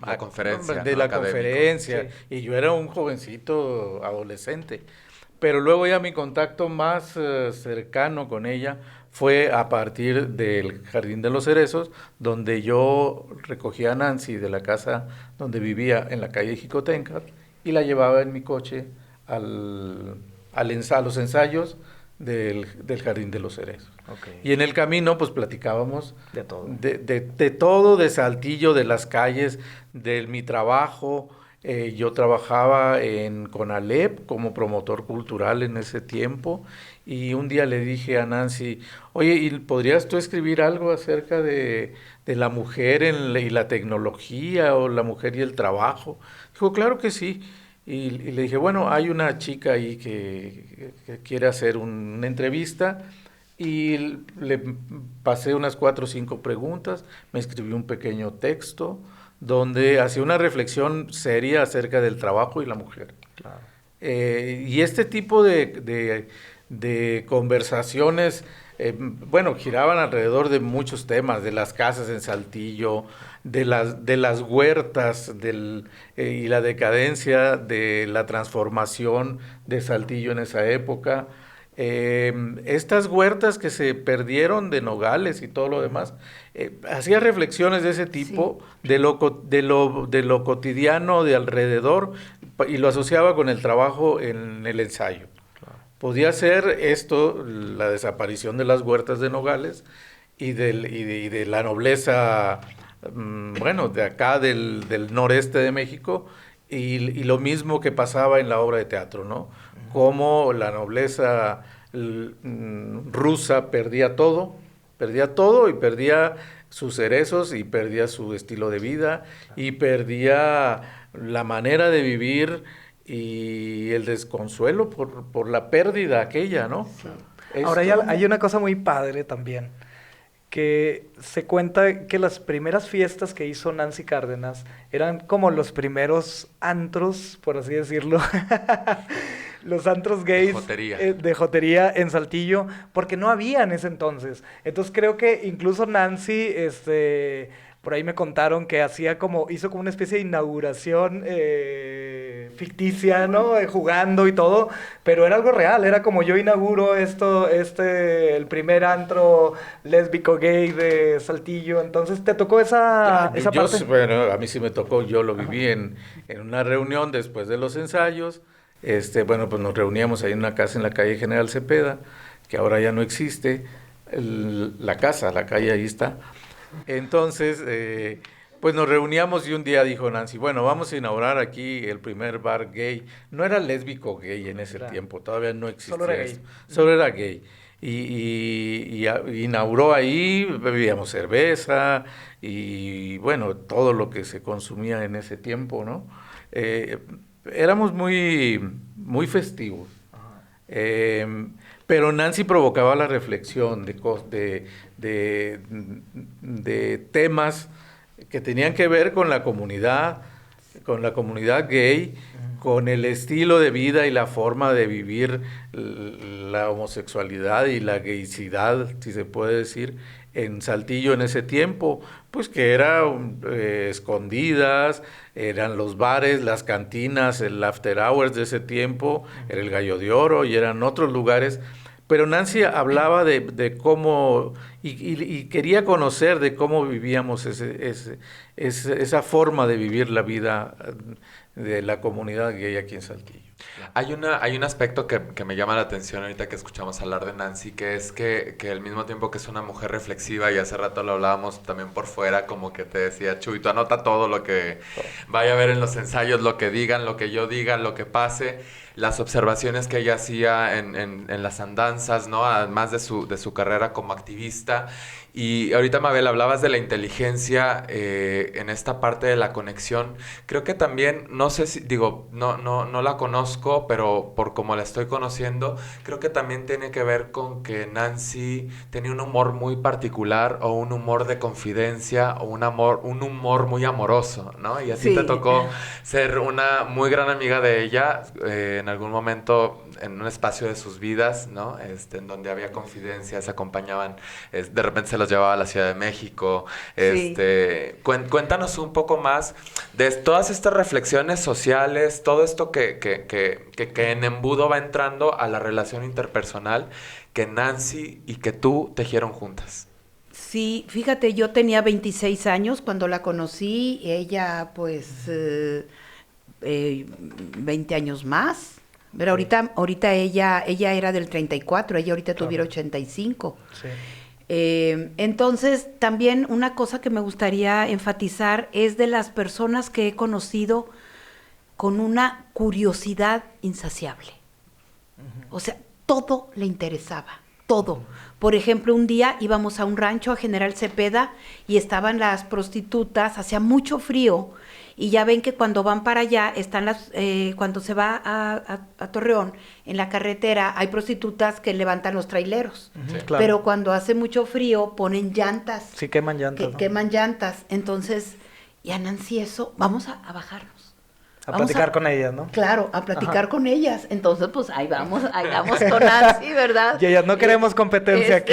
La conferencia, De ¿no? la Académico. conferencia. Y yo era un jovencito adolescente. Pero luego ya mi contacto más cercano con ella fue a partir del Jardín de los Cerezos, donde yo recogía a Nancy de la casa donde vivía en la calle Jicotenca y la llevaba en mi coche a los ensayos del Jardín de los Cerezos. Ok. Y en el camino pues platicábamos De todo. de todo, de Saltillo, de las calles, de mi trabajo, Yo trabajaba en CONALEP como promotor cultural en ese tiempo y un día le dije a Nancy, oye, ¿y podrías tú escribir algo acerca de la mujer y la tecnología o la mujer y el trabajo? Dijo, claro que sí. Y le dije, bueno, hay una chica ahí que quiere hacer una entrevista y le pasé unas 4 o 5 preguntas, me escribió un pequeño texto donde hacía una reflexión seria acerca del trabajo y la mujer. Claro. Y este tipo de conversaciones, bueno, giraban alrededor de muchos temas, de las casas en Saltillo, de las huertas y la decadencia de la transformación de Saltillo en esa época. Estas huertas que se perdieron de nogales y todo lo demás, hacía reflexiones de ese tipo, Sí. de lo cotidiano de alrededor, y lo asociaba con el trabajo en el ensayo. Podía ser esto, la desaparición de las huertas de nogales y de la nobleza, bueno, de acá del noreste de México, y lo mismo que pasaba en la obra de teatro, ¿no? Cómo la nobleza rusa perdía todo y perdía sus cerezos y perdía su estilo de vida y perdía la manera de vivir y el desconsuelo por la pérdida aquella, ¿no? Ahora hay una cosa muy padre también, que se cuenta que las primeras fiestas que hizo Nancy Cárdenas eran como los primeros antros, por así decirlo, los antros gays de jotería en Saltillo, porque no había en ese entonces. Entonces creo que incluso Nancy, por ahí me contaron que hizo como una especie de inauguración ficticia, ¿no? Jugando y todo, pero era algo real, era como yo inauguro el primer antro lésbico gay de Saltillo. Entonces, ¿te tocó esa parte? Bueno, a mí sí me tocó, yo lo viví en una reunión después de los ensayos. Bueno, pues nos reuníamos ahí en una casa en la calle General Cepeda, que ahora ya no existe, la calle ahí está. Entonces, pues nos reuníamos y un día dijo Nancy, bueno, vamos a inaugurar aquí el primer bar gay. No era lésbico gay en ese tiempo, todavía no existía. Solo era gay. Solo era gay. Y inauguró ahí, bebíamos cerveza y bueno, todo lo que se consumía en ese tiempo, ¿no? Éramos muy festivos. Pero Nancy provocaba la reflexión de temas que tenían que ver con la comunidad gay, con el estilo de vida y la forma de vivir la homosexualidad y la gaycidad, si se puede decir, en Saltillo en ese tiempo, pues que eran escondidas, eran los bares, las cantinas, el after hours de ese tiempo, era el Gallo de Oro y eran otros lugares. Pero Nancy hablaba de cómo, y quería conocer de cómo vivíamos esa forma de vivir la vida de la comunidad gay aquí en Saltillo. Hay un aspecto que me llama la atención ahorita que escuchamos hablar de Nancy, que es que al mismo tiempo que es una mujer reflexiva, y hace rato lo hablábamos también por fuera, como que te decía, Chuy, tú anota todo lo que vaya a ver en los ensayos, lo que digan, lo que yo diga, lo que pase, las observaciones que ella hacía en las andanzas, ¿no? Además de su carrera como activista. Y ahorita, Mabel, hablabas de la inteligencia en esta parte de la conexión. Creo que también, no sé si, no la conozco, pero por como la estoy conociendo, creo que también tiene que ver con que Nancy tenía un humor muy particular, o un humor de confidencia, o un humor muy amoroso, ¿no? Y a ti te tocó ser una muy gran amiga de ella en algún momento, en un espacio de sus vidas, ¿no? En donde había confidencias, se acompañaban, de repente se los llevaba a la Ciudad de México. Sí. Cuéntanos un poco más de todas estas reflexiones sociales, todo esto que en embudo va entrando a la relación interpersonal que Nancy y que tú tejieron juntas. Sí, fíjate, yo tenía 26 años cuando la conocí, ella pues 20 años más. Pero ahorita ella era del 34, ella ahorita tuviera 85. Sí. Entonces, también una cosa que me gustaría enfatizar es de las personas que he conocido con una curiosidad insaciable. O sea, todo le interesaba, todo. Por ejemplo, un día íbamos a un rancho a General Cepeda y estaban las prostitutas, hacía mucho frío, y ya ven que cuando van para allá, están cuando se va a Torreón, en la carretera, hay prostitutas que levantan los traileros. Sí, claro. Pero cuando hace mucho frío, ponen llantas. Sí, queman llantas, ¿no? Queman llantas. Entonces, y a Nancy eso, vamos a bajarnos. A Vamos platicar con ellas, ¿no? Claro, a platicar con ellas. Entonces, pues ahí vamos con Nancy, ¿verdad? Y ellas, no queremos competencia aquí.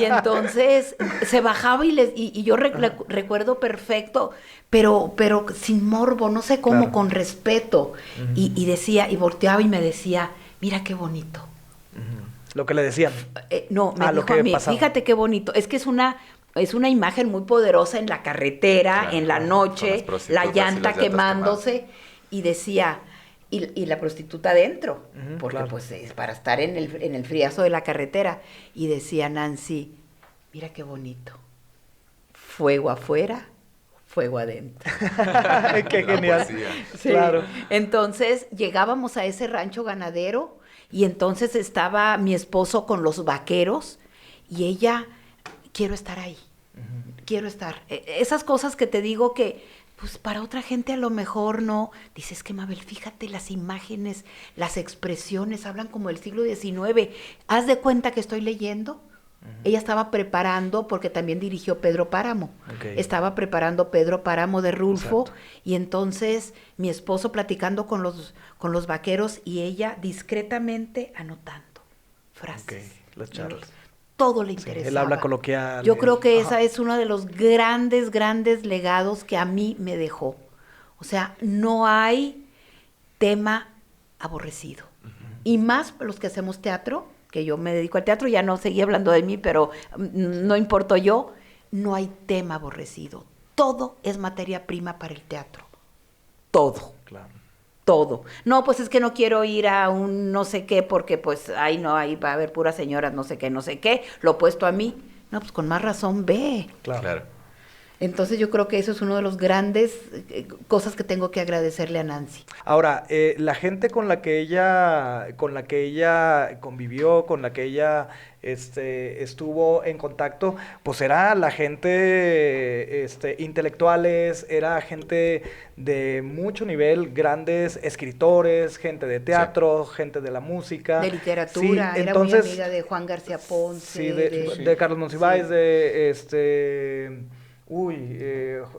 Y entonces se bajaba y yo recuerdo perfecto, pero sin morbo, no sé cómo, Claro. con respeto. Y decía, y volteaba y me decía, mira qué bonito. Lo que le decían. No, me lo dijo que a mí, pasaba. fíjate qué bonito. Es que es una imagen muy poderosa en la carretera, Claro, en la con noche, las prostitutas la y llanta las llantas quemándose. Y decía, y la prostituta adentro, Ujú, porque claro. pues es para estar en el friazo de la carretera. Y decía Nancy, mira qué bonito. Fuego afuera, fuego adentro. Qué La genial. poesía. Sí. Claro. Entonces llegábamos a ese rancho ganadero y entonces estaba mi esposo con los vaqueros y ella, quiero estar ahí, quiero estar. Esas cosas que te digo que, pues para otra gente a lo mejor no. Dices que Mabel, fíjate las imágenes, las expresiones, hablan como del siglo XIX. Haz de cuenta que estoy leyendo. Ella estaba preparando, porque también dirigió Pedro Páramo. Ok. Estaba preparando Pedro Páramo de Rulfo. Exacto. Y entonces mi esposo platicando con los vaqueros y ella discretamente anotando frases. Ok, las charlas. Todo le Sí, interesaba. él habla coloquial. Yo creo que Ajá. esa es uno de los grandes, grandes legados que a mí me dejó. O sea, no hay tema aborrecido. Y más los que hacemos teatro, que yo me dedico al teatro, ya no seguí hablando de mí, pero no importo yo, no hay tema aborrecido. Todo es materia prima para el teatro. Todo. Claro. Todo. No, pues es que no quiero ir a un no sé qué porque pues ahí no, ahí va a haber puras señoras no sé qué, lo opuesto a mí. No, pues con más razón ve. Claro. Entonces yo creo que eso es uno de los grandes cosas que tengo que agradecerle a Nancy. Ahora, la gente con la que ella convivió, con la que ella estuvo en contacto, pues era la gente intelectuales, era gente de mucho nivel, grandes escritores, gente de teatro, gente de la música. De literatura, Sí, era entonces, muy amiga de Juan García Ponce. sí, de Carlos Monsiváis, sí. de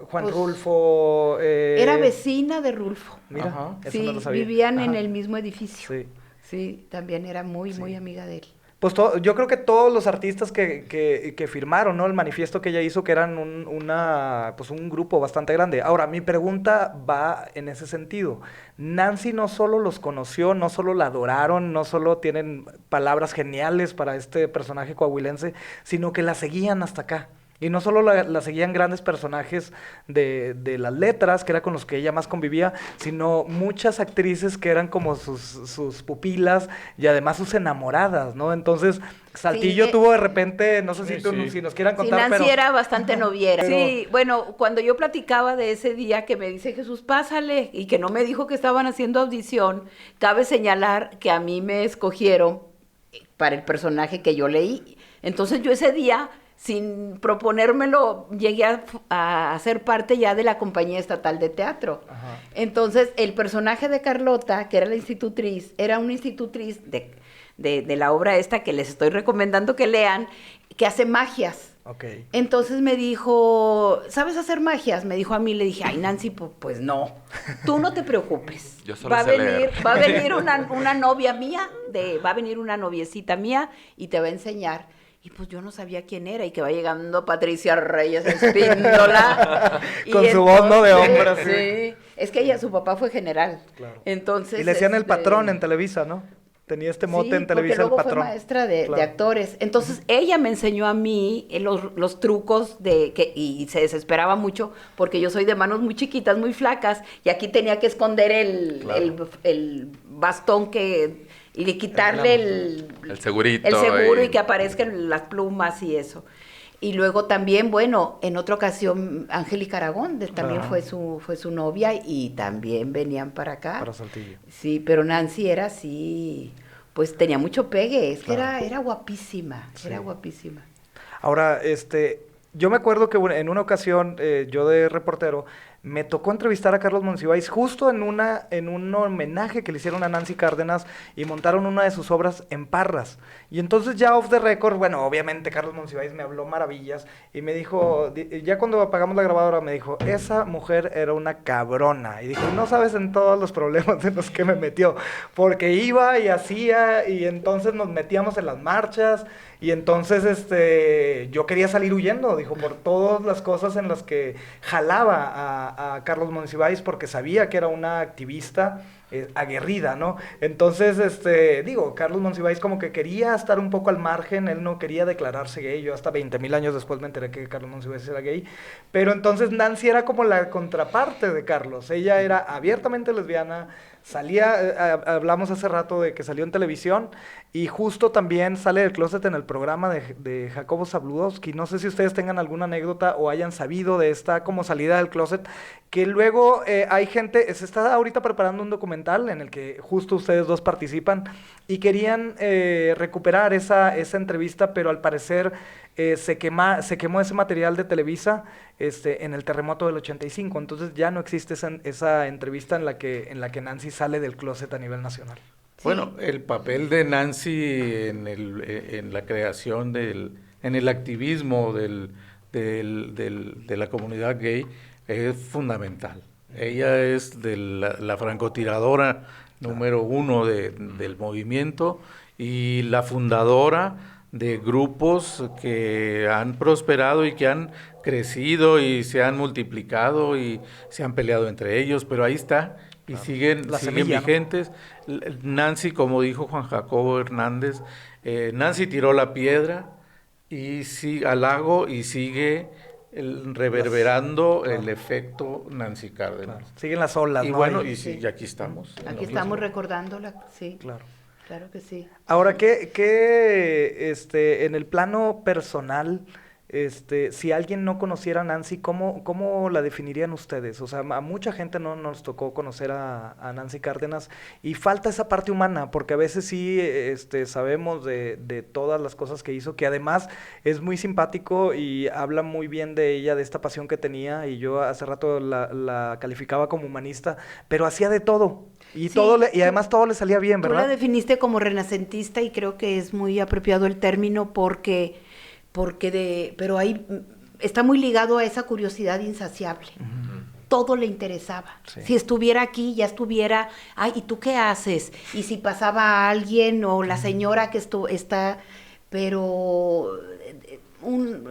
Juan Pues, Rulfo. Era vecina de Rulfo. Mira, Ajá. eso Sí, no lo sabía. vivían en Ajá. el mismo edificio. Sí. Sí, también era muy, Sí. muy amiga de él. Pues yo creo que todos los artistas que firmaron, ¿no? El manifiesto que ella hizo, que eran un grupo bastante grande. Ahora, mi pregunta va en ese sentido. Nancy no solo los conoció, no solo la adoraron, no solo tienen palabras geniales para este personaje coahuilense, sino que la seguían hasta acá. Y no solo la seguían grandes personajes de las letras, que era con los que ella más convivía, sino muchas actrices que eran como sus pupilas y además sus enamoradas, ¿no? Entonces, Saltillo Sí, tuvo de repente, no sé Sí, si sí. nos quieran Sí, contar, Nancy pero... era bastante noviera. Pero- Sí, bueno, cuando yo platicaba de ese día que me dice Jesús, pásale, y que no me dijo que estaban haciendo audición, cabe señalar que a mí me escogieron para el personaje que yo leí. Entonces yo ese día, sin proponérmelo, llegué a ser parte ya de la compañía estatal de teatro. Ajá. Entonces, el personaje de Carlota, que era la institutriz, era una institutriz de la obra esta que les estoy recomendando que lean, que hace magias. Ok. Entonces me dijo, ¿sabes hacer magias? Me dijo a mí, le dije, ay, Nancy, pues no, tú no te preocupes. Yo solo sé leer. Va a venir una novia mía, va a venir una noviecita mía y te va a enseñar. Y pues yo no sabía quién era y que va llegando Patricia Reyes Espíndola. Con su voz, ¿no? De hombre, así. Sí, es que ella, su papá fue general. Claro. Entonces, Y le decían el patrón en Televisa, ¿no? Tenía este mote sí, en Televisa, porque luego el patrón. fue maestra de Claro. actores. Entonces, ella me enseñó a mí los trucos y se desesperaba mucho porque yo soy de manos muy chiquitas, muy flacas, y aquí tenía que esconder el bastón y quitarle El segurito. el seguro y que aparezcan las plumas y eso. Y luego también, bueno, en otra ocasión, Angélica Aragón, también Ajá. fue su novia y también venían para acá. Para Saltillo. Sí, pero Nancy era así, pues tenía mucho pegue, es que Claro. era guapísima, Sí. era guapísima. Ahora, yo me acuerdo que en una ocasión, yo de reportero, me tocó entrevistar a Carlos Monsiváis justo en un homenaje que le hicieron a Nancy Cárdenas y montaron una de sus obras en Parras. Y entonces ya off the record, bueno, obviamente Carlos Monsiváis me habló maravillas y me dijo, ya cuando apagamos la grabadora me dijo, esa mujer era una cabrona. Y dijo, no sabes en todos los problemas en los que me metió, porque iba y hacía y entonces nos metíamos en las marchas. Y entonces yo quería salir huyendo, dijo, por todas las cosas en las que jalaba a Carlos Monsiváis porque sabía que era una activista aguerrida, ¿no? Entonces, Carlos Monsiváis como que quería estar un poco al margen, él no quería declararse gay, yo hasta 20,000 años después me enteré que Carlos Monsiváis era gay, pero entonces Nancy era como la contraparte de Carlos, ella era abiertamente lesbiana, hablamos hace rato de que salió en televisión y justo también sale del closet en el programa de Jacobo Zabludowski. No sé si ustedes tengan alguna anécdota o hayan sabido de esta como salida del closet, que luego hay gente, se está ahorita preparando un documental en el que justo ustedes dos participan y querían recuperar esa entrevista, pero al parecer se quemó ese material de Televisa en el terremoto del 85, entonces ya no existe esa entrevista en la que Nancy sale del closet a nivel nacional. Bueno, el papel de Nancy en la creación en el activismo de la comunidad gay es fundamental. Ella es la francotiradora número uno del movimiento y la fundadora de grupos que han prosperado y que han crecido y se han multiplicado y se han peleado entre ellos, pero ahí está y siguen semilla, vigentes. ¿No? Nancy, como dijo Juan Jacobo Hernández, Nancy tiró la piedra al lago y sigue reverberando el efecto Nancy Cárdenas. Claro. Siguen las olas, Y ¿no? bueno, Sí. y aquí estamos. Aquí estamos recordándola, sí, Claro. claro que sí. Ahora, en el plano personal, si alguien no conociera a Nancy, ¿cómo la definirían ustedes? O sea, a mucha gente no nos tocó conocer a Nancy Cárdenas y falta esa parte humana, porque a veces sí, sabemos de todas las cosas que hizo, que además es muy simpático y habla muy bien de ella, de esta pasión que tenía, y yo hace rato la calificaba como humanista, pero hacía de todo. Y, Sí, y además todo le salía bien, Tú la ¿verdad? definiste como renacentista y creo que es muy apropiado el término pero ahí está muy ligado a esa curiosidad insaciable. Todo le interesaba. Sí. Si estuviera aquí, ya estuviera, ay, ¿y tú qué haces? Y si pasaba a alguien o la señora que está, pero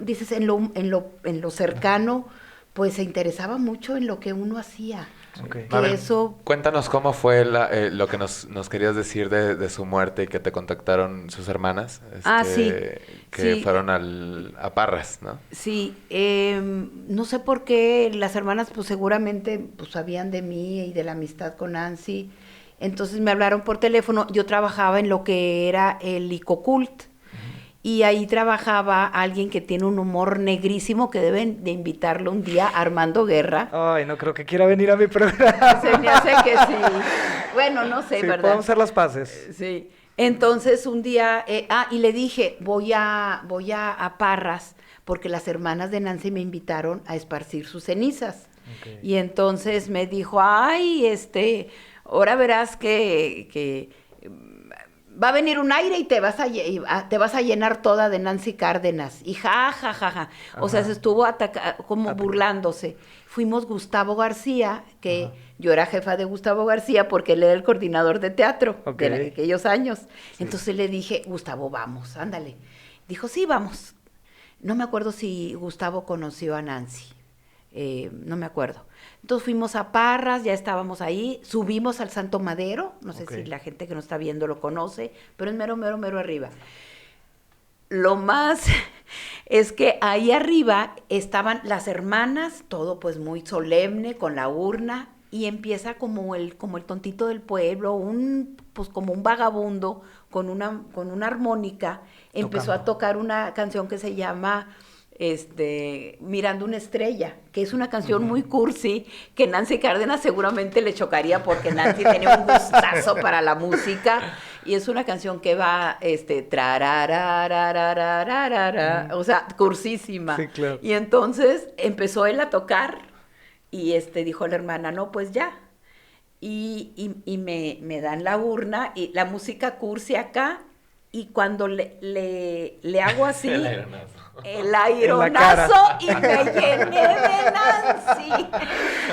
dices en lo cercano, pues se interesaba mucho en lo que uno hacía. Ok. Que A ver, eso cuéntanos cómo fue lo que nos querías decir de su muerte y que te contactaron sus hermanas. Sí, Que sí. fueron a Parras, ¿no? Sí, no sé por qué las hermanas pues seguramente pues sabían de mí y de la amistad con Nancy, entonces me hablaron por teléfono. Yo trabajaba en lo que era el Icocult y ahí trabajaba alguien que tiene un humor negrísimo, que deben de invitarlo un día, Armando Guerra. Ay, no creo que quiera venir a mi programa. Se me hace que sí. Bueno, no sé, Sí, ¿verdad? podemos hacer las paces. Sí. Entonces un día, y le dije, voy a Parras, porque las hermanas de Nancy me invitaron a esparcir sus cenizas. Okay. Y entonces me dijo, ay, ahora verás que va a venir un aire y te vas a llenar toda de Nancy Cárdenas. Y ja, ja, ja, ja. O sea, se estuvo como burlándose. Fuimos Gustavo García, que yo era jefa de Gustavo García porque él era el coordinador de teatro de aquellos años. Sí. Entonces le dije, Gustavo, vamos, ándale. Dijo, sí, vamos. No me acuerdo si Gustavo conoció a Nancy. No me acuerdo. Entonces fuimos a Parras, ya estábamos ahí, subimos al Santo Madero, no sé si la gente que nos está viendo lo conoce, pero es mero, mero, mero arriba. Lo más es que ahí arriba estaban las hermanas, todo pues muy solemne, con la urna, y empieza como el tontito del pueblo, pues como un vagabundo con una armónica, empezó a tocar una canción que se llama Mirando una estrella, que es una canción muy cursi, que Nancy Cárdenas seguramente le chocaría porque Nancy tiene un gustazo para la música, y es una canción que va, trararararararara, o sea, cursísima. Sí, claro. Y entonces empezó él a tocar, y dijo la hermana, no, pues ya. Y me dan la urna, y la música cursi acá, y cuando le hago así... El aironazo y me llené de Nancy.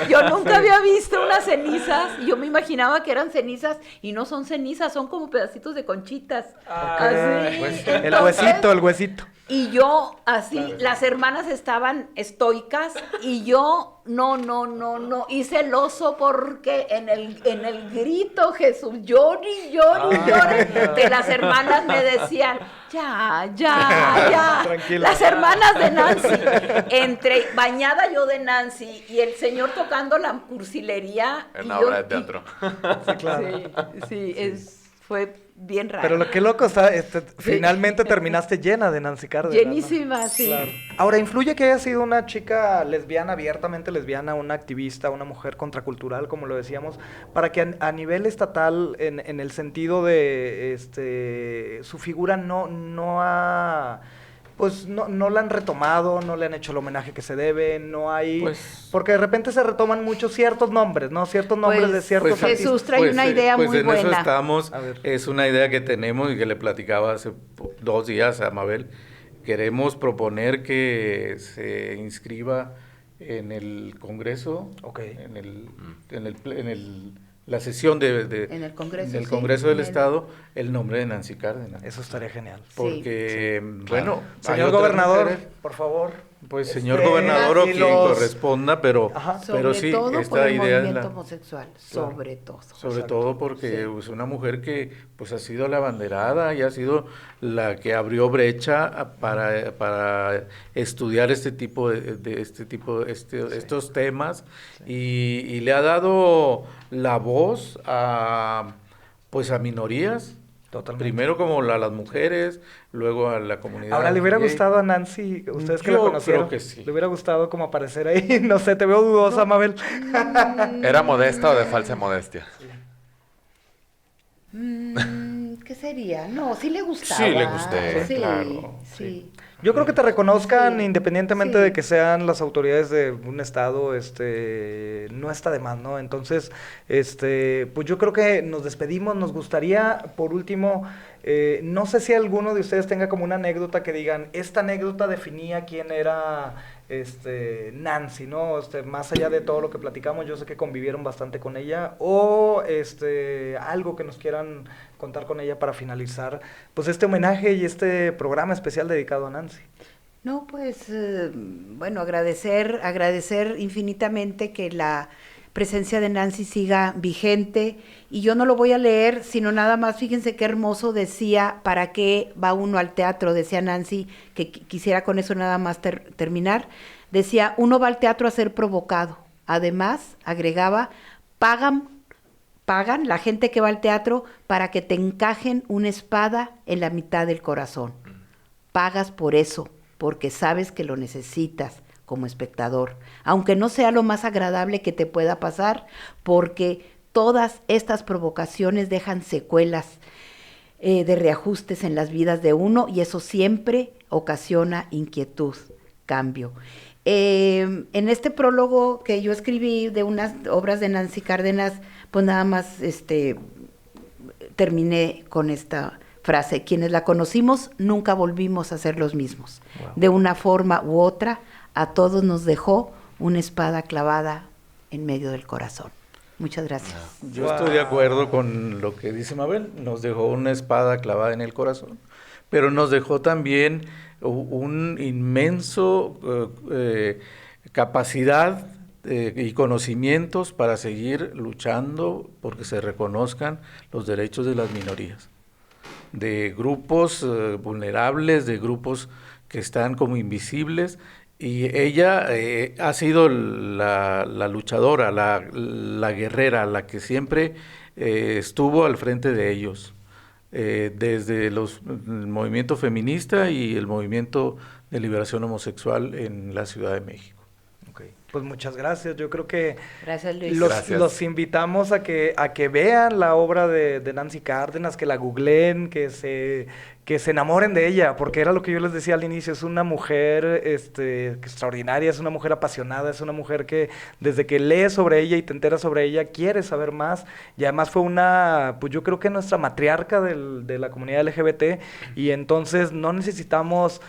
Yo nunca había visto unas cenizas. Yo me imaginaba que eran cenizas y no son cenizas, son como pedacitos de conchitas. Así. Pues, El huesito. Y yo así, las hermanas estaban estoicas y yo no, y celoso porque en el grito Jesús, llori, que las hermanas me decían, ya. Tranquila. Las hermanas de Nancy, bañada yo de Nancy y el señor tocando la cursilería. En la obra de teatro. Sí, claro. Fue bien raro. Pero lo que loco está, finalmente terminaste llena de Nancy Cárdenas, ¿no? Llenísima, sí. Claro. Ahora, ¿influye que haya sido una chica lesbiana, abiertamente lesbiana, una activista, una mujer contracultural, como lo decíamos, para que a nivel estatal, en el sentido de su figura no ha... Pues no la han retomado, no le han hecho el homenaje que se debe, no hay... Pues, porque de repente se retoman muchos ciertos nombres, ¿no? Ciertos nombres de ciertos artistas. Jesús trae una idea muy en buena. eso estamos, A ver. es una idea que tenemos y que le platicaba hace 2 días a Mabel. Queremos proponer que se inscriba en el Congreso, Ok. la sesión En el Congreso, del sí, Congreso del en el- Estado, el nombre de Nancy Cárdenas. Eso estaría genial. Porque, bueno, hay Señor otras gobernador, mujeres. por favor. Pues señor gobernador o y quien los- corresponda, pero Sobre sí, todo por esta el idea es movimiento la... homosexual, Claro. sobre todo. Sobre Exacto. todo porque Sí. es una mujer que pues ha sido la abanderada y ha sido la que abrió brecha para estudiar este tipo estos temas y le ha dado la voz a minorías. Totalmente. Primero como las mujeres, luego a la comunidad. Ahora, ¿le hubiera gay. gustado a Nancy, ustedes que la Yo conocieron? creo que sí. ¿Le hubiera gustado como aparecer ahí? No sé, te veo dudosa, Mabel. ¿Era modesta o de falsa modestia? ¿Qué sería? No, sí le gustaba. Sí le gustaba, Sí, claro, sí. Yo creo que te reconozcan Sí, independientemente sí. de que sean las autoridades de un estado, no está de más, ¿no? Entonces, pues yo creo que nos despedimos. Nos gustaría, por último, no sé si alguno de ustedes tenga como una anécdota que digan, esta anécdota definía quién era Nancy, ¿no? Más allá de todo lo que platicamos, yo sé que convivieron bastante con ella, o algo que nos quieran contar con ella para finalizar, pues este homenaje y este programa especial dedicado a Nancy. No, pues, bueno, agradecer infinitamente que la presencia de Nancy siga vigente, y yo no lo voy a leer, sino nada más, fíjense qué hermoso decía, ¿para qué va uno al teatro? Decía Nancy, que quisiera con eso nada más terminar, decía, uno va al teatro a ser provocado, además, agregaba, pagan la gente que va al teatro para que te encajen una espada en la mitad del corazón, pagas por eso, porque sabes que lo necesitas como espectador, aunque no sea lo más agradable que te pueda pasar, porque todas estas provocaciones dejan secuelas de reajustes en las vidas de uno, y eso siempre ocasiona inquietud, cambio. En este prólogo que yo escribí de unas obras de Nancy Cárdenas, pues nada más terminé con esta frase: quienes la conocimos nunca volvimos a ser los mismos. Wow. De una forma u otra, a todos nos dejó una espada clavada en medio del corazón. Muchas gracias. Yo estoy de acuerdo con lo que dice Mabel, nos dejó una espada clavada en el corazón, pero nos dejó también un inmenso capacidad y conocimientos para seguir luchando porque se reconozcan los derechos de las minorías, de grupos vulnerables, de grupos que están como invisibles. Y ella ha sido la luchadora, la guerrera, la que siempre estuvo al frente de ellos. desde el movimiento feminista y el movimiento de liberación homosexual en la Ciudad de México. Pues muchas gracias. Yo creo que Gracias, Luis. los invitamos a que vean la obra de Nancy Cárdenas, que la googleen, que se enamoren de ella, porque era lo que yo les decía al inicio, es una mujer extraordinaria, es una mujer apasionada, es una mujer que desde que lees sobre ella y te enteras sobre ella, quieres saber más, y además fue pues yo creo que nuestra matriarca de la comunidad LGBT, y entonces no necesitamos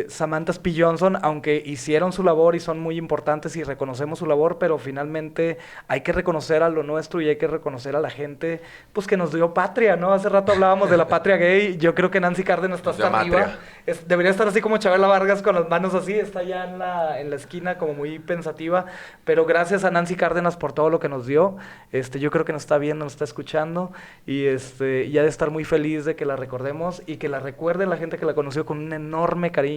Samantha P. Johnson, aunque hicieron su labor y son muy importantes y reconocemos su labor, pero finalmente hay que reconocer a lo nuestro y hay que reconocer a la gente pues que nos dio patria, ¿no? Hace rato hablábamos de la patria gay, yo creo que Nancy Cárdenas está hasta arriba, debería estar así como Chabela Vargas con las manos así, está allá en la esquina como muy pensativa, pero gracias a Nancy Cárdenas por todo lo que nos dio, yo creo que nos está viendo, nos está escuchando y ya de estar muy feliz de que la recordemos y que la recuerde la gente que la conoció con un enorme cariño,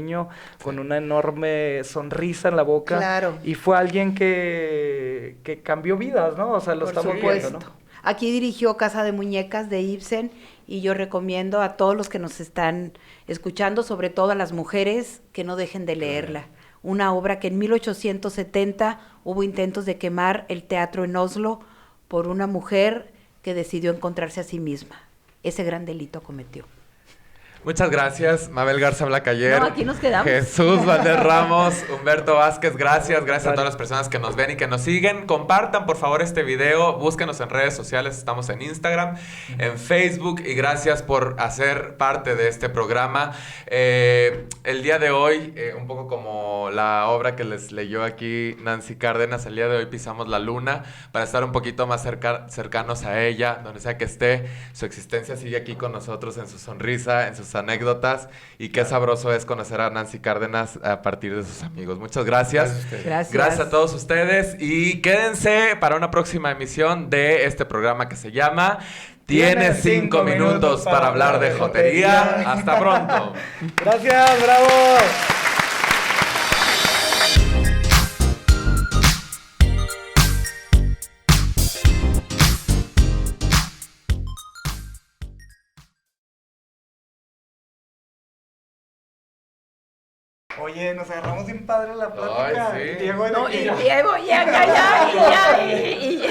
con una enorme sonrisa en la boca. Claro. Y fue alguien que cambió vidas, ¿no? O sea, lo Por estamos supuesto. viendo, ¿no? Aquí dirigió Casa de Muñecas de Ibsen y yo recomiendo a todos los que nos están escuchando, sobre todo a las mujeres, que no dejen de leerla. Una obra que en 1870 hubo intentos de quemar el teatro en Oslo por una mujer que decidió encontrarse a sí misma. Ese gran delito cometió. Muchas gracias, Mabel Garza Blacayer. No, aquí nos quedamos. Jesús Valderramos, Humberto Vázquez, gracias a todas las personas que nos ven y que nos siguen. Compartan, por favor, este video, búsquenos en redes sociales, estamos en Instagram, en Facebook, y gracias por hacer parte de este programa. El día de hoy, un poco como la obra que les leyó aquí Nancy Cárdenas, el día de hoy pisamos la luna para estar un poquito más cercanos a ella, donde sea que esté. Su existencia sigue aquí con nosotros, en su sonrisa, en sus anécdotas, y qué sabroso es conocer a Nancy Cárdenas a partir de sus amigos. Muchas gracias. Gracias a todos ustedes y quédense para una próxima emisión de este programa que se llama Tienes 5 minutos para hablar de jotería. Hasta pronto. Gracias, bravo. Oye, nos agarramos bien padre la plática. Ay, sí. Diego, No, y Diego, ya,